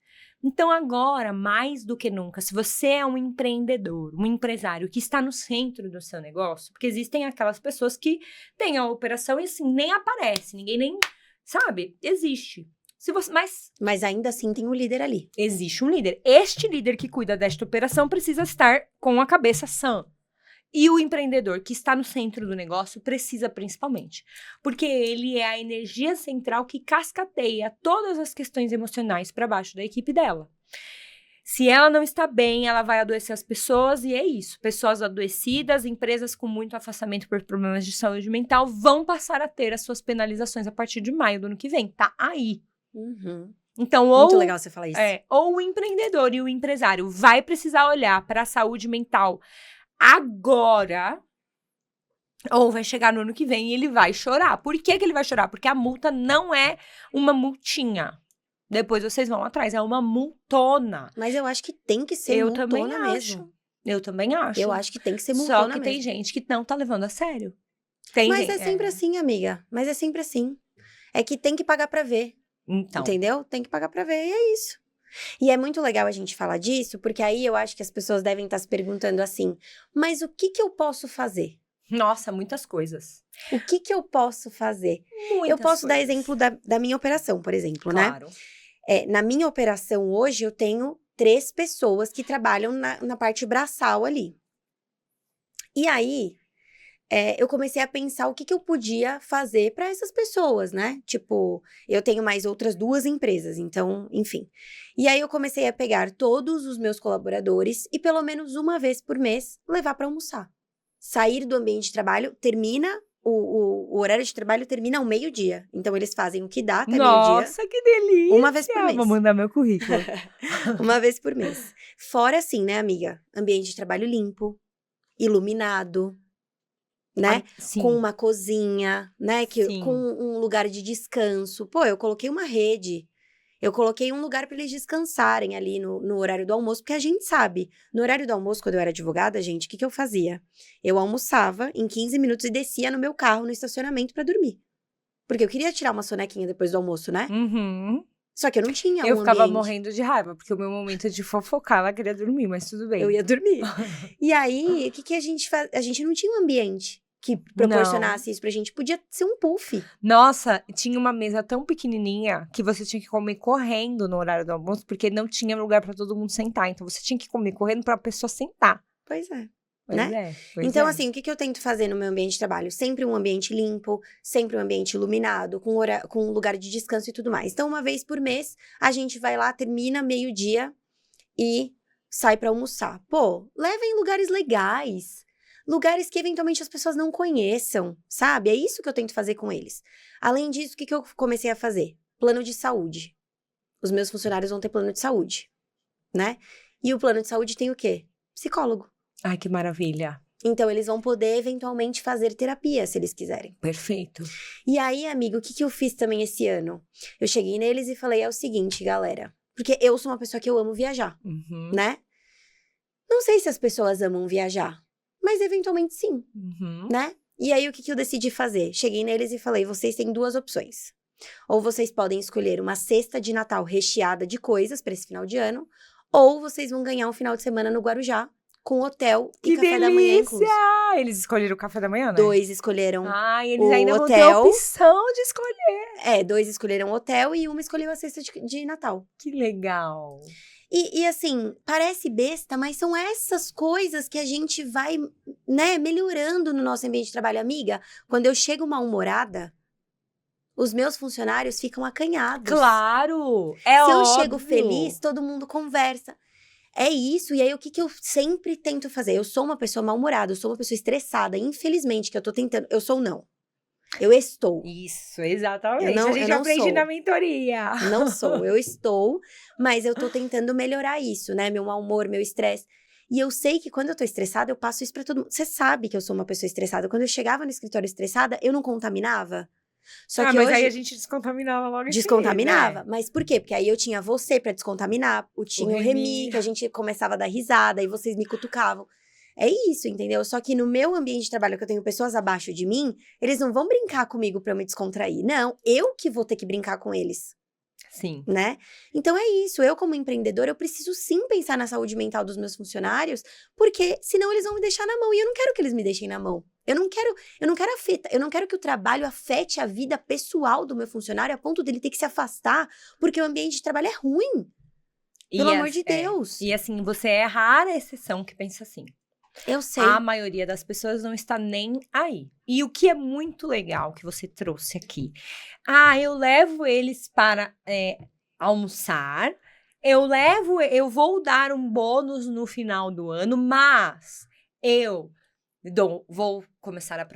Então agora, mais do que nunca, se você é um empreendedor, um empresário que está no centro do seu negócio, porque existem aquelas pessoas que têm a operação e assim, nem aparece, ninguém nem, sabe, existe. Mas ainda assim tem um líder ali. Existe um líder. Este líder que cuida desta operação precisa estar com a cabeça sã. E o empreendedor que está no centro do negócio precisa principalmente. Porque ele é a energia central que cascateia todas as questões emocionais para baixo da equipe dela. Se ela não está bem, ela vai adoecer as pessoas e é isso. Pessoas adoecidas, empresas com muito afastamento por problemas de saúde mental vão passar a ter as suas penalizações a partir de maio do ano que vem. Tá aí. Uhum. Então, Muito legal você falar isso. Ou o empreendedor e o empresário vai precisar olhar para a saúde mental agora, ou vai chegar no ano que vem e ele vai chorar. Por que ele vai chorar? Porque a multa não é uma multinha. Depois vocês vão atrás, é uma multona. Mas eu acho que tem que ser multona mesmo. Eu também acho. Eu acho que tem que ser multona Só que mesmo. tem gente que não tá levando a sério. Mas é sempre assim, amiga. Mas é sempre assim. É que tem que pagar pra ver. Então. Entendeu? Tem que pagar pra ver e é isso. E é muito legal a gente falar disso, porque aí eu acho que as pessoas devem estar se perguntando assim, mas o que eu posso fazer? Nossa, muitas coisas. O que eu posso fazer? Eu posso dar exemplo da minha operação, por exemplo, claro. né? Na minha operação hoje, eu tenho 3 pessoas que trabalham na parte braçal ali. E aí, eu comecei a pensar o que eu podia fazer para essas pessoas, né? Tipo, eu tenho mais outras 2 empresas, então, enfim. E aí, eu comecei a pegar todos os meus colaboradores e, pelo menos uma vez por mês, levar para almoçar. Sair do ambiente de trabalho, o horário de trabalho termina ao meio-dia. Então, eles fazem o que dá até meio-dia. Nossa, que delícia! Uma vez por mês. Vou mandar meu currículo. Uma vez por mês. Fora assim, né, amiga? Ambiente de trabalho limpo, iluminado, né? Sim. Com uma cozinha, né? Sim. Com um lugar de descanso. Pô, eu coloquei uma rede. Eu coloquei um lugar para eles descansarem ali no horário do almoço, porque a gente sabe, no horário do almoço, quando eu era advogada, gente, o que eu fazia? Eu almoçava em 15 minutos e descia no meu carro no estacionamento para dormir. Porque eu queria tirar uma sonequinha depois do almoço, né? Uhum. Só que eu não tinha Eu ficava ambiente. morrendo de raiva, porque o meu momento de fofocar, ela queria dormir, mas tudo bem. Eu ia dormir. E aí, o que a gente faz? A gente não tinha um ambiente que proporcionasse isso pra gente. Podia ser um puff. Nossa, tinha uma mesa tão pequenininha que você tinha que comer correndo no horário do almoço, porque não tinha lugar pra todo mundo sentar. Então, você tinha que comer correndo pra pessoa sentar. Pois é. Pois né? Pois então, assim, o que eu tento fazer no meu ambiente de trabalho? Sempre um ambiente limpo, sempre um ambiente iluminado, com um lugar de descanso e tudo mais. Então, uma vez por mês, a gente vai lá, termina meio-dia e sai pra almoçar. Pô, leva em lugares legais. Lugares que, eventualmente, as pessoas não conheçam, sabe? É isso que eu tento fazer com eles. Além disso, o que eu comecei a fazer? Plano de saúde. Os meus funcionários vão ter plano de saúde, né? E o plano de saúde tem o quê? Psicólogo. Ai, que maravilha. Então, eles vão poder, eventualmente, fazer terapia, se eles quiserem. Perfeito. E aí, amigo, o que eu fiz também esse ano? Eu cheguei neles e falei, é o seguinte, galera. Porque eu sou uma pessoa que eu amo viajar, né? Não sei se as pessoas amam viajar, mas eventualmente sim, né? E aí, o que eu decidi fazer? Cheguei neles e falei, vocês têm 2 opções. Ou vocês podem escolher uma cesta de Natal recheada de coisas para esse final de ano, ou vocês vão ganhar um final de semana no Guarujá, com hotel e café da manhã incluso. Eles escolheram o café da manhã, né? 2 escolheram eles o ainda hotel. vão ter a opção de escolher. 2 escolheram o hotel e uma escolheu a cesta de Natal. Que legal. E assim, parece besta, mas são essas coisas que a gente vai, né, melhorando no nosso ambiente de trabalho. Amiga, quando eu chego mal-humorada, os meus funcionários ficam acanhados. Claro, Se eu chego feliz, todo mundo conversa. É isso, e aí o que eu sempre tento fazer? Eu sou uma pessoa mal-humorada, eu sou uma pessoa estressada, infelizmente, que eu tô tentando... Eu sou não. Eu estou. Isso, exatamente. A gente aprende na mentoria. Não sou, eu estou, mas eu tô tentando melhorar isso, né? Meu mau humor, meu estresse. E eu sei que quando eu tô estressada, eu passo isso pra todo mundo. Você sabe que eu sou uma pessoa estressada. Quando eu chegava no escritório estressada, eu não contaminava. Só que mas hoje aí a gente descontaminava logo em descontaminava. seguida, Mas por quê? Porque aí eu tinha você pra descontaminar, tinha o Remy, que a gente começava a dar risada, e vocês me cutucavam. É isso, entendeu? Só que no meu ambiente de trabalho, que eu tenho pessoas abaixo de mim, eles não vão brincar comigo pra eu me descontrair. Não, eu que vou ter que brincar com eles. Sim. Né? Então é isso, eu como empreendedora, eu preciso sim pensar na saúde mental dos meus funcionários, porque senão eles vão me deixar na mão, e eu não quero que eles me deixem na mão. Eu não quero que o trabalho afete a vida pessoal do meu funcionário a ponto dele ter que se afastar, porque o ambiente de trabalho é ruim. Pelo amor de Deus. E assim, você é a rara exceção que pensa assim. Eu sei. A maioria das pessoas não está nem aí. E o que é muito legal que você trouxe aqui. Eu levo eles para almoçar, eu vou dar um bônus no final do ano, mas eu vou começar a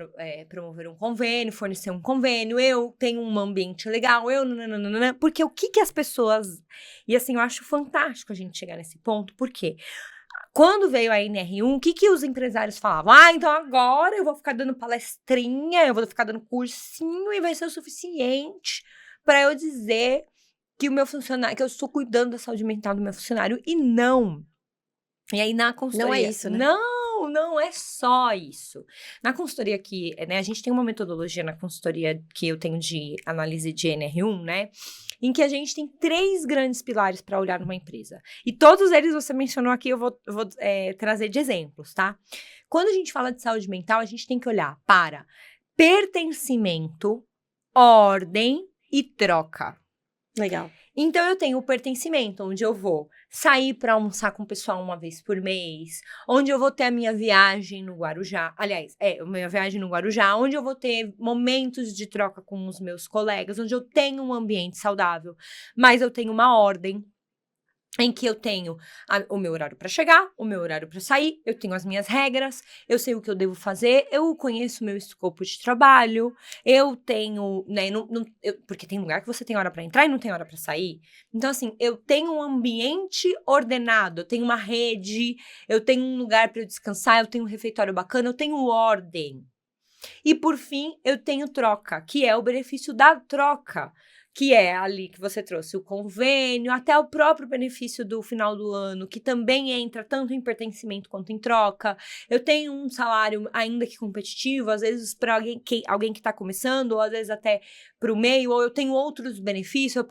promover um convênio, fornecer um convênio, eu tenho um ambiente legal, porque o que as pessoas... E assim, eu acho fantástico a gente chegar nesse ponto, porque... Quando veio a NR1, o que os empresários falavam? Então agora eu vou ficar dando palestrinha, eu vou ficar dando cursinho e vai ser o suficiente para eu dizer que o meu funcionário, que eu estou cuidando da saúde mental do meu funcionário. E não. E aí na consultoria... Não é isso, né? Não é só isso. Na consultoria aqui, né, a gente tem uma metodologia na consultoria que eu tenho de análise de NR1, né? Em que a gente tem 3 grandes pilares para olhar numa empresa. E todos eles você mencionou aqui, eu vou trazer de exemplos, tá? Quando a gente fala de saúde mental, a gente tem que olhar para pertencimento, ordem e troca. Legal. Então, eu tenho o pertencimento, onde eu vou sair para almoçar com o pessoal uma vez por mês, onde eu vou ter a minha viagem no Guarujá, aliás, a minha viagem no Guarujá, onde eu vou ter momentos de troca com os meus colegas, onde eu tenho um ambiente saudável, mas eu tenho uma ordem, em que eu tenho o meu horário para chegar, o meu horário para sair, eu tenho as minhas regras, eu sei o que eu devo fazer, eu conheço o meu escopo de trabalho, eu tenho, né, porque tem lugar que você tem hora para entrar e não tem hora para sair. Então, assim, eu tenho um ambiente ordenado, eu tenho uma rede, eu tenho um lugar para eu descansar, eu tenho um refeitório bacana, eu tenho ordem. E, por fim, eu tenho troca, que é o benefício da troca, que é ali que você trouxe o convênio, até o próprio benefício do final do ano, que também entra tanto em pertencimento quanto em troca. Eu tenho um salário ainda que competitivo, às vezes para alguém que está começando, ou às vezes até para o meio, ou eu tenho outros benefícios,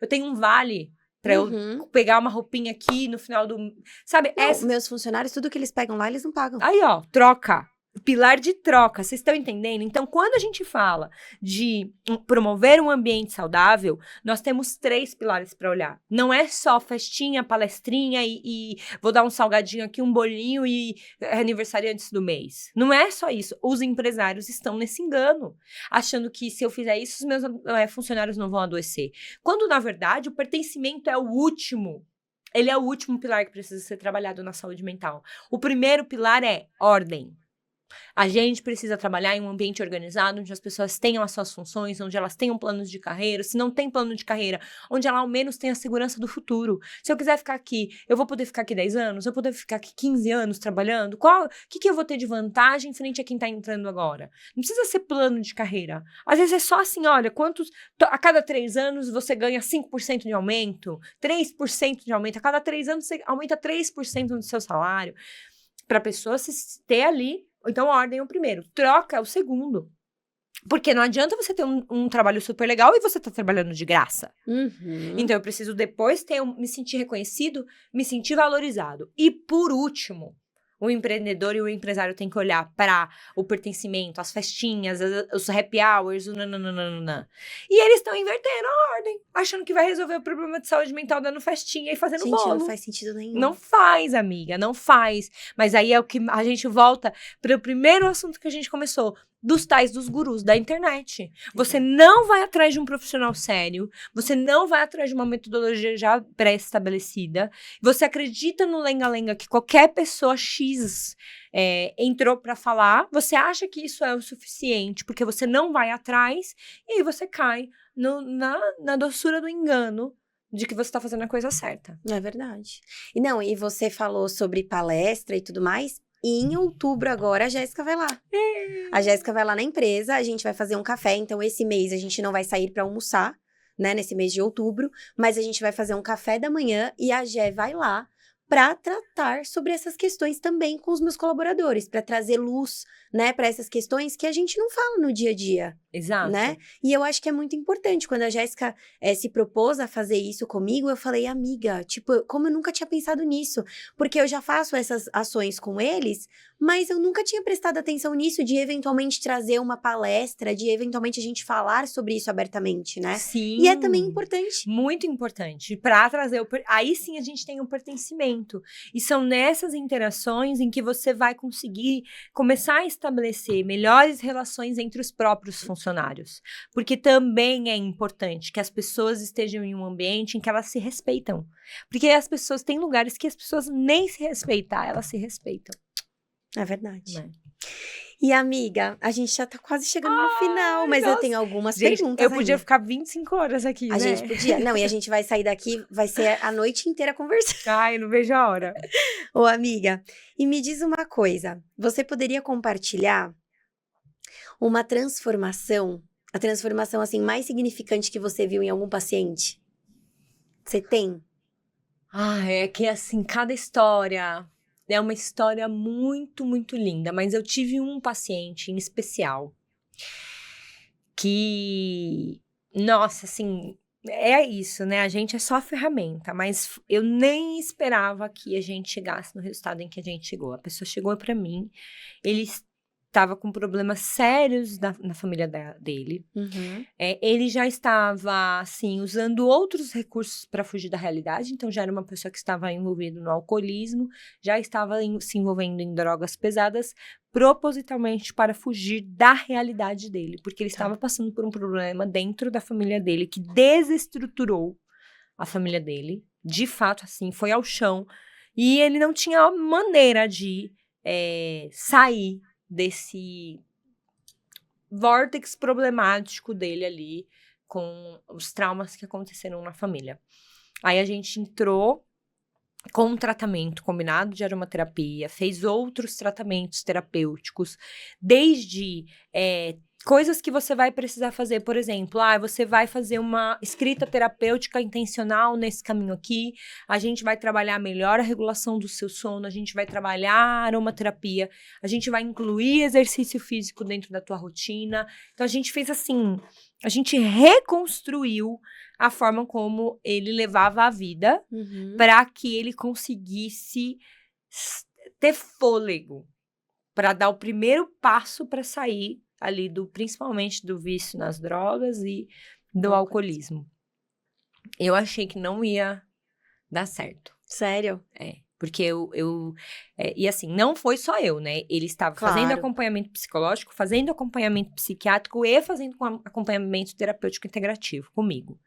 eu tenho um vale para eu pegar uma roupinha aqui no final do... Sabe? Meus funcionários, tudo que eles pegam lá, eles não pagam. Aí, ó, troca. Pilar de troca, vocês estão entendendo? Então, quando a gente fala de promover um ambiente saudável, nós temos 3 pilares para olhar. Não é só festinha, palestrinha e vou dar um salgadinho aqui, um bolinho e aniversariantes do mês. Não é só isso. Os empresários estão nesse engano, achando que se eu fizer isso, os meus funcionários não vão adoecer. Quando, na verdade, o pertencimento é o último. Ele é o último pilar que precisa ser trabalhado na saúde mental. O primeiro pilar é ordem. A gente precisa trabalhar em um ambiente organizado, onde as pessoas tenham as suas funções, onde elas tenham planos de carreira. Se não tem plano de carreira, onde ela ao menos tenha a segurança do futuro. Se eu quiser ficar aqui, eu vou poder ficar aqui 10 anos? Eu vou poder ficar aqui 15 anos trabalhando? O que eu vou ter de vantagem frente a quem tá entrando agora? Não precisa ser plano de carreira. Às vezes é só assim, olha, a cada 3 anos você ganha 5% de aumento, 3% de aumento. A cada 3 anos você aumenta 3% do seu salário. Para a pessoa se ter ali. Então, ordem é o primeiro. Troca é o segundo. Porque não adianta você ter um trabalho super legal e você tá trabalhando de graça. Então, eu preciso depois me sentir reconhecido, me sentir valorizado. E, por último, o empreendedor e o empresário têm que olhar para o pertencimento, as festinhas, os happy hours, E eles estão invertendo a ordem, achando que vai resolver o problema de saúde mental dando festinha e fazendo bolo. Gente, não faz sentido nenhum. Não faz, amiga, não faz. Mas aí é o que a gente volta para o primeiro assunto que a gente começou, dos gurus da internet. Você não vai atrás de um profissional sério, você não vai atrás de uma metodologia já pré-estabelecida, você acredita no lenga-lenga que qualquer pessoa X entrou para falar, você acha que isso é o suficiente, porque você não vai atrás, e aí você cai na doçura do engano de que você tá fazendo a coisa certa. É verdade. E você falou sobre palestra e tudo mais. E em outubro agora, a Jéssica vai lá. A Jéssica vai lá na empresa, a gente vai fazer um café. Então, esse mês a gente não vai sair pra almoçar, né? Nesse mês de outubro. Mas a gente vai fazer um café da manhã e a Jé vai lá pra tratar sobre essas questões também com os meus colaboradores. Pra trazer luz, né? Pra essas questões que a gente não fala no dia a dia. Exato. Né? E eu acho que é muito importante. Quando a Jéssica se propôs a fazer isso comigo, eu falei, amiga, tipo, como eu nunca tinha pensado nisso. Porque eu já faço essas ações com eles, mas eu nunca tinha prestado atenção nisso, de eventualmente trazer uma palestra, de eventualmente a gente falar sobre isso abertamente, né? Sim. E é também importante. Muito importante. Pra trazer aí sim a gente tem um pertencimento. E são nessas interações em que você vai conseguir começar a estabelecer melhores relações entre os próprios funcionários. Porque também é importante que as pessoas estejam em um ambiente em que elas se respeitam. Porque as pessoas, tem lugares que as pessoas nem se respeitar, elas se respeitam. É verdade. Né? E amiga, a gente já tá quase chegando no final, mas eu tenho algumas perguntas eu podia ainda. ficar 25 horas aqui, A né? gente podia. Não, e a gente vai sair daqui, vai ser a noite inteira conversando. Ai, não vejo a hora. Ô, amiga, e me diz uma coisa. Você poderia compartilhar uma transformação, a transformação, assim, mais significante que você viu em algum paciente? Você tem? É que, assim, cada história é uma história muito, muito linda. Mas eu tive um paciente em especial que, nossa, assim, é isso, né? A gente é só ferramenta, mas eu nem esperava que a gente chegasse no resultado em que a gente chegou. A pessoa chegou pra mim, ele estava com problemas sérios na família dele. Uhum. Ele já estava, assim, usando outros recursos para fugir da realidade. Então, já era uma pessoa que estava envolvida no alcoolismo, já estava se envolvendo em drogas pesadas, propositalmente para fugir da realidade dele. Porque ele estava passando por um problema dentro da família dele, que desestruturou a família dele. De fato, assim, foi ao chão. E ele não tinha maneira de sair desse vórtex problemático dele ali, com os traumas que aconteceram na família. Aí a gente entrou com um tratamento combinado de aromaterapia, fez outros tratamentos terapêuticos, desde coisas que você vai precisar fazer, por exemplo, você vai fazer uma escrita terapêutica intencional nesse caminho aqui, a gente vai trabalhar melhor a regulação do seu sono, a gente vai trabalhar a aromaterapia, a gente vai incluir exercício físico dentro da tua rotina. Então, a gente fez assim, a gente reconstruiu a forma como ele levava a vida para que ele conseguisse ter fôlego, para dar o primeiro passo para sair ali principalmente do vício nas drogas e do alcoolismo. Eu achei que não ia dar certo. Sério? Porque e assim, não foi só eu, né? Ele estava fazendo acompanhamento psicológico, fazendo acompanhamento psiquiátrico e fazendo acompanhamento terapêutico integrativo comigo.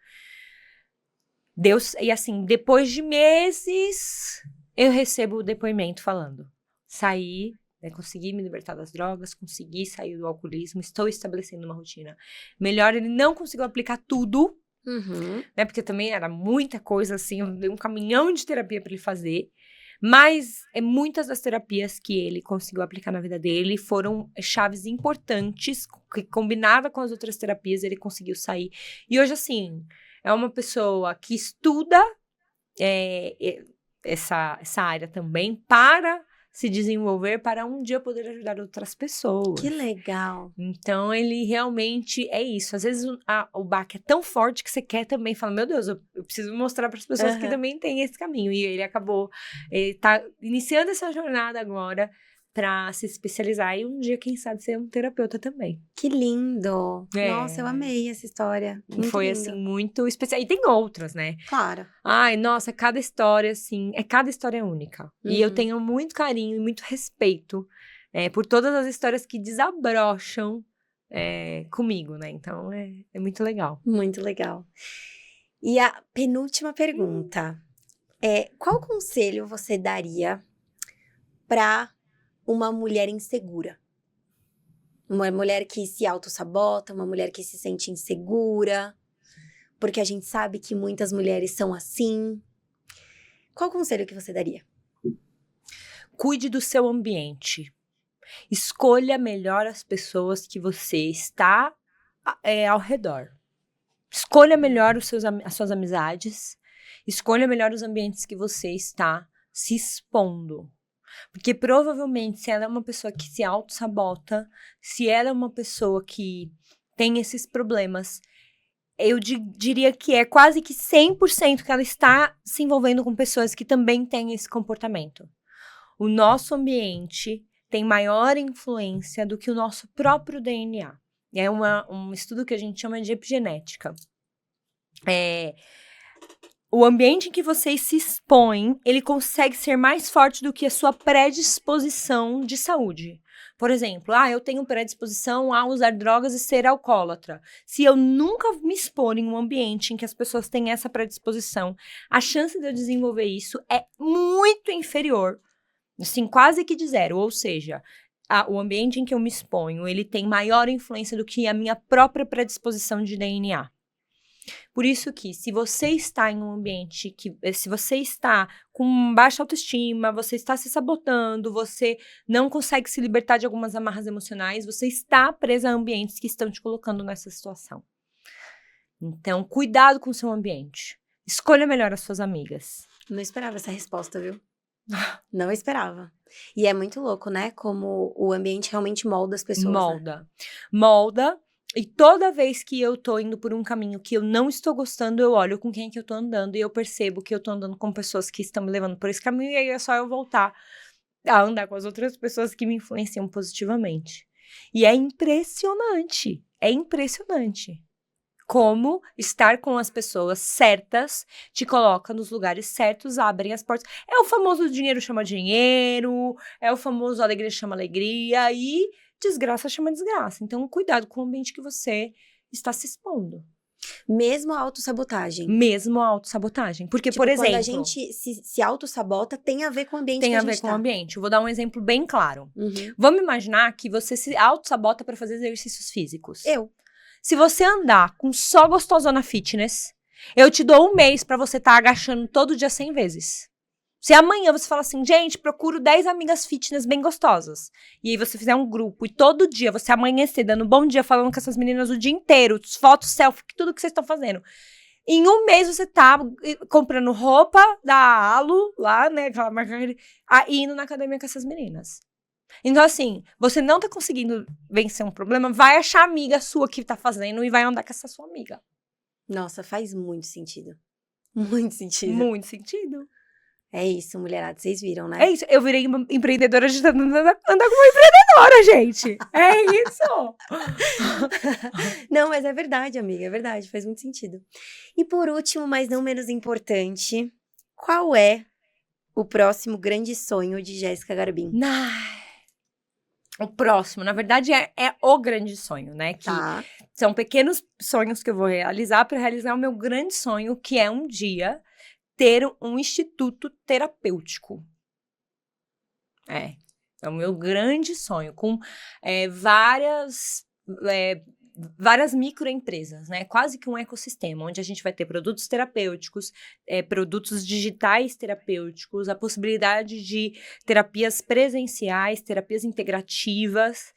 E assim, depois de meses, eu recebo o depoimento falando: saí, consegui me libertar das drogas, consegui sair do alcoolismo, estou estabelecendo uma rotina melhor. Ele não conseguiu aplicar tudo, né? Porque também era muita coisa, assim, eu dei um caminhão de terapia para ele fazer. Mas muitas das terapias que ele conseguiu aplicar na vida dele foram chaves importantes, que combinada com as outras terapias, ele conseguiu sair. E hoje, assim, é uma pessoa que estuda essa área também para se desenvolver, para um dia poder ajudar outras pessoas. Que legal! Então, ele realmente é isso. Às vezes, o baque é tão forte que você quer também falar: meu Deus, eu preciso mostrar para as pessoas que também tem esse caminho. E ele tá iniciando essa jornada agora para se especializar e um dia, quem sabe, ser um terapeuta também. Que lindo! Nossa, eu amei essa história. Muito Foi, lindo. assim, muito especial. E tem outras, né? Claro. Ai, nossa, cada história, assim, cada história é única. E eu tenho muito carinho e muito respeito por todas as histórias que desabrocham comigo, né? Então, é muito legal. Muito legal. E a penúltima pergunta qual conselho você daria para uma mulher insegura? Uma mulher que se autossabota, uma mulher que se sente insegura, porque a gente sabe que muitas mulheres são assim. Qual conselho que você daria? cuide do seu ambiente. Escolha melhor as pessoas que você está ao redor. Escolha melhor as suas amizades. Escolha melhor os ambientes que você está se expondo. Porque provavelmente, se ela é uma pessoa que se auto-sabota, se ela é uma pessoa que tem esses problemas, eu diria que é quase que 100% que ela está se envolvendo com pessoas que também têm esse comportamento. O nosso ambiente tem maior influência do que o nosso próprio DNA. É um estudo que a gente chama de epigenética. O ambiente em que você se expõe, ele consegue ser mais forte do que a sua predisposição de saúde. Por exemplo, eu tenho predisposição a usar drogas e ser alcoólatra. Se eu nunca me expor em um ambiente em que as pessoas têm essa predisposição, a chance de eu desenvolver isso é muito inferior, assim, quase que de zero. Ou seja, o ambiente em que eu me exponho, ele tem maior influência do que a minha própria predisposição de DNA. Por isso que, se você está em um ambiente se você está com baixa autoestima, você está se sabotando, você não consegue se libertar de algumas amarras emocionais, você está presa a ambientes que estão te colocando nessa situação. Então, cuidado com o seu ambiente. Escolha melhor as suas amigas. Não esperava essa resposta, viu? Não esperava. E é muito louco, né? Como o ambiente realmente molda as pessoas. Molda. E toda vez que eu tô indo por um caminho que eu não estou gostando, eu olho com quem é que eu tô andando e eu percebo que eu tô andando com pessoas que estão me levando por esse caminho, e aí é só eu voltar a andar com as outras pessoas que me influenciam positivamente. E é impressionante como estar com as pessoas certas te coloca nos lugares certos, abrem as portas. É o famoso dinheiro chama dinheiro, é o famoso alegria chama alegria e desgraça chama desgraça. Então, cuidado com o ambiente que você está se expondo. Mesmo a autossabotagem. Porque, por exemplo, quando a gente se autossabota, tem a ver com o ambiente tem que a a gente ver com o ambiente. Eu vou dar um exemplo bem claro. Uhum. Vamos imaginar que você se autossabota para fazer exercícios físicos. Se você andar com só gostosona fitness, eu te dou 1 mês pra você estar agachando todo dia 100 vezes. Se amanhã você fala assim, gente, procuro 10 amigas fitness bem gostosas. E aí você fizer um grupo e todo dia você amanhecer dando bom dia, falando com essas meninas o dia inteiro, fotos, selfie, tudo que vocês estão fazendo. Em 1 mês você tá comprando roupa da Alo, lá, né, aquela marca, indo na academia com essas meninas. Então, assim, você não tá conseguindo vencer um problema, vai achar amiga sua que tá fazendo e vai andar com essa sua amiga. Nossa, faz muito sentido. Muito sentido. Muito sentido. É isso, mulherada, vocês viram, né? É isso, eu virei uma empreendedora de andar com uma empreendedora, gente. É isso. Não, mas é verdade, amiga, é verdade, faz muito sentido. E por último, mas não menos importante, qual é o próximo grande sonho de Jéssica Garbim? O próximo, na verdade, é o grande sonho, né? Que são pequenos sonhos que eu vou realizar para realizar o meu grande sonho, que é um dia ter um instituto terapêutico. É o meu grande sonho, com várias microempresas, né? Quase que um ecossistema, onde a gente vai ter produtos terapêuticos, produtos digitais terapêuticos, a possibilidade de terapias presenciais, terapias integrativas,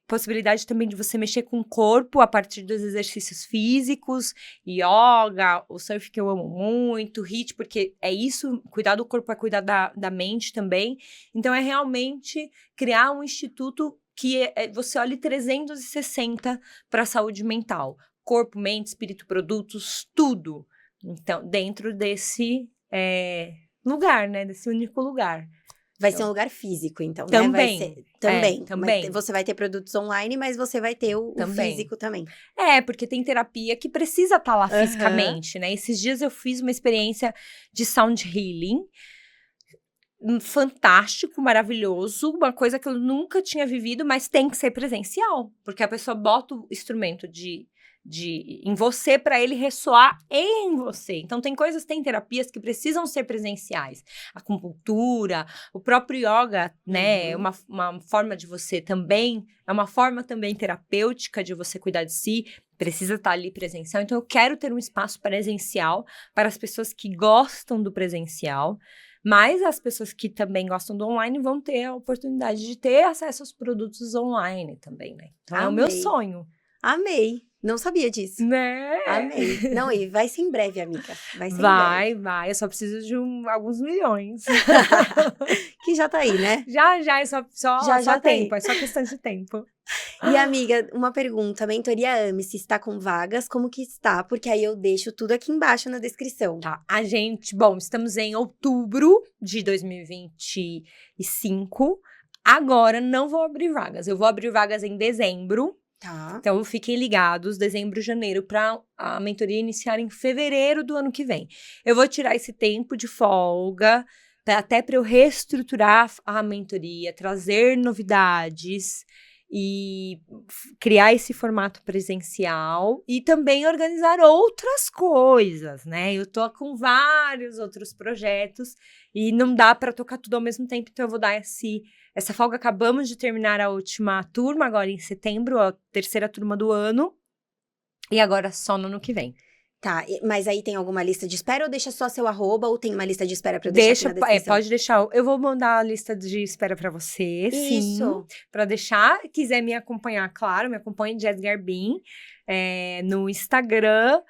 possibilidade também de você mexer com o corpo a partir dos exercícios físicos, yoga, o surf que eu amo muito, HIIT, porque é isso, cuidar do corpo é cuidar da mente também. Então, é realmente criar um instituto que você olhe 360 para a saúde mental. Corpo, mente, espírito, produtos, tudo. Então, dentro desse lugar, né? Desse único lugar. Vai ser um lugar físico, então, também, né? Também. Também. Você vai ter produtos online, mas você vai ter o físico também. Porque tem terapia que precisa estar lá fisicamente, né? Esses dias eu fiz uma experiência de sound healing, fantástico, maravilhoso, uma coisa que eu nunca tinha vivido, mas tem que ser presencial, porque a pessoa bota o instrumento em você para ele ressoar em você. Então tem terapias que precisam ser presenciais. A acupuntura, o próprio yoga, né, é uma forma de você também, é uma forma também terapêutica de você cuidar de si, precisa estar ali presencial. Então eu quero ter um espaço presencial para as pessoas que gostam do presencial, Mas as pessoas que também gostam do online vão ter a oportunidade de ter acesso aos produtos online também, né? Então é o meu Amei. sonho. Amei. Não sabia disso. Né? Amei. Não, e vai ser em breve, amiga. Vai ser em breve. Vai. Eu só preciso de alguns milhões. Que já tá aí, né? Já, é só Já tempo, tem. é só questão de tempo. E, amiga, uma pergunta. Mentoria AME, se está com vagas, como que está? Porque aí eu deixo tudo aqui embaixo na descrição. Tá, bom, estamos em outubro de 2025. Agora não vou abrir vagas. Eu vou abrir vagas em dezembro. Tá. Então, fiquem ligados, dezembro, janeiro, para a mentoria iniciar em fevereiro do ano que vem. Eu vou tirar esse tempo de folga, até para eu reestruturar a mentoria, trazer novidades e criar esse formato presencial e também organizar outras coisas, né? Eu tô com vários outros projetos e não dá para tocar tudo ao mesmo tempo, então eu vou dar essa folga. Acabamos de terminar a última turma, agora em setembro, a terceira turma do ano, e agora só no ano que vem. Tá, mas aí tem alguma lista de espera ou deixa só seu arroba ou tem uma lista de espera pra eu deixar aqui na descrição? Pode deixar. Eu vou mandar a lista de espera pra você, Isso. sim. Pra deixar. Quiser me acompanhar, claro, me acompanhe, Jess Garbin, no Instagram.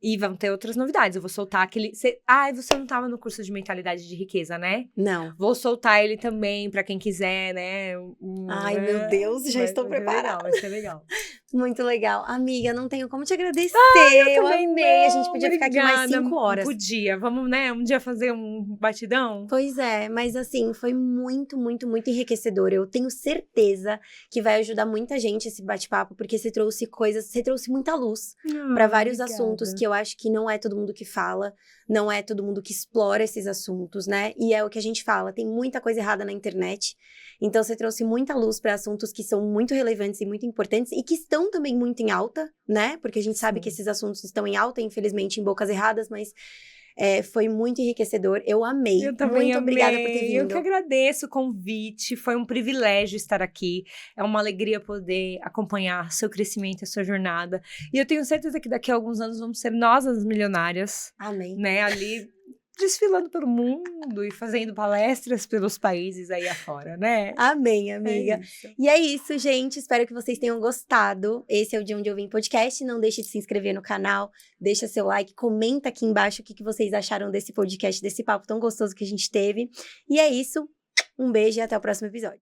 E vão ter outras novidades. Eu vou soltar aquele... você não tava no curso de mentalidade de riqueza, né? Não. Vou soltar ele também pra quem quiser, né? Ai, meu Deus, já estou preparada. Vai ser legal. Muito legal. Amiga, não tenho como te agradecer. Eu amei. A gente podia ficar aqui mais 5 horas. Podia. Vamos, né? Um dia fazer um batidão? Pois é, mas assim, foi muito, muito, muito enriquecedor. Eu tenho certeza que vai ajudar muita gente esse bate-papo, porque você trouxe muita luz para vários assuntos que eu acho que não é todo mundo que fala, não é todo mundo que explora esses assuntos, né? E é o que a gente fala, tem muita coisa errada na internet. Então você trouxe muita luz para assuntos que são muito relevantes e muito importantes e que estão também muito em alta, né? Porque a gente sabe que esses assuntos estão em alta, infelizmente em bocas erradas, mas foi muito enriquecedor. Eu amei. Eu também muito obrigada por ter vindo. Eu que agradeço o convite. Foi um privilégio estar aqui. É uma alegria poder acompanhar seu crescimento, a sua jornada. E eu tenho certeza que daqui a alguns anos vamos ser nós as milionárias. Amém. Né? Ali desfilando pelo mundo e fazendo palestras pelos países aí afora, né? Amém, amiga. E é isso, gente. Espero que vocês tenham gostado. Esse é o De Onde Eu Vim Podcast. Não deixe de se inscrever no canal, deixa seu like, comenta aqui embaixo o que vocês acharam desse podcast, desse papo tão gostoso que a gente teve. E é isso. Um beijo e até o próximo episódio.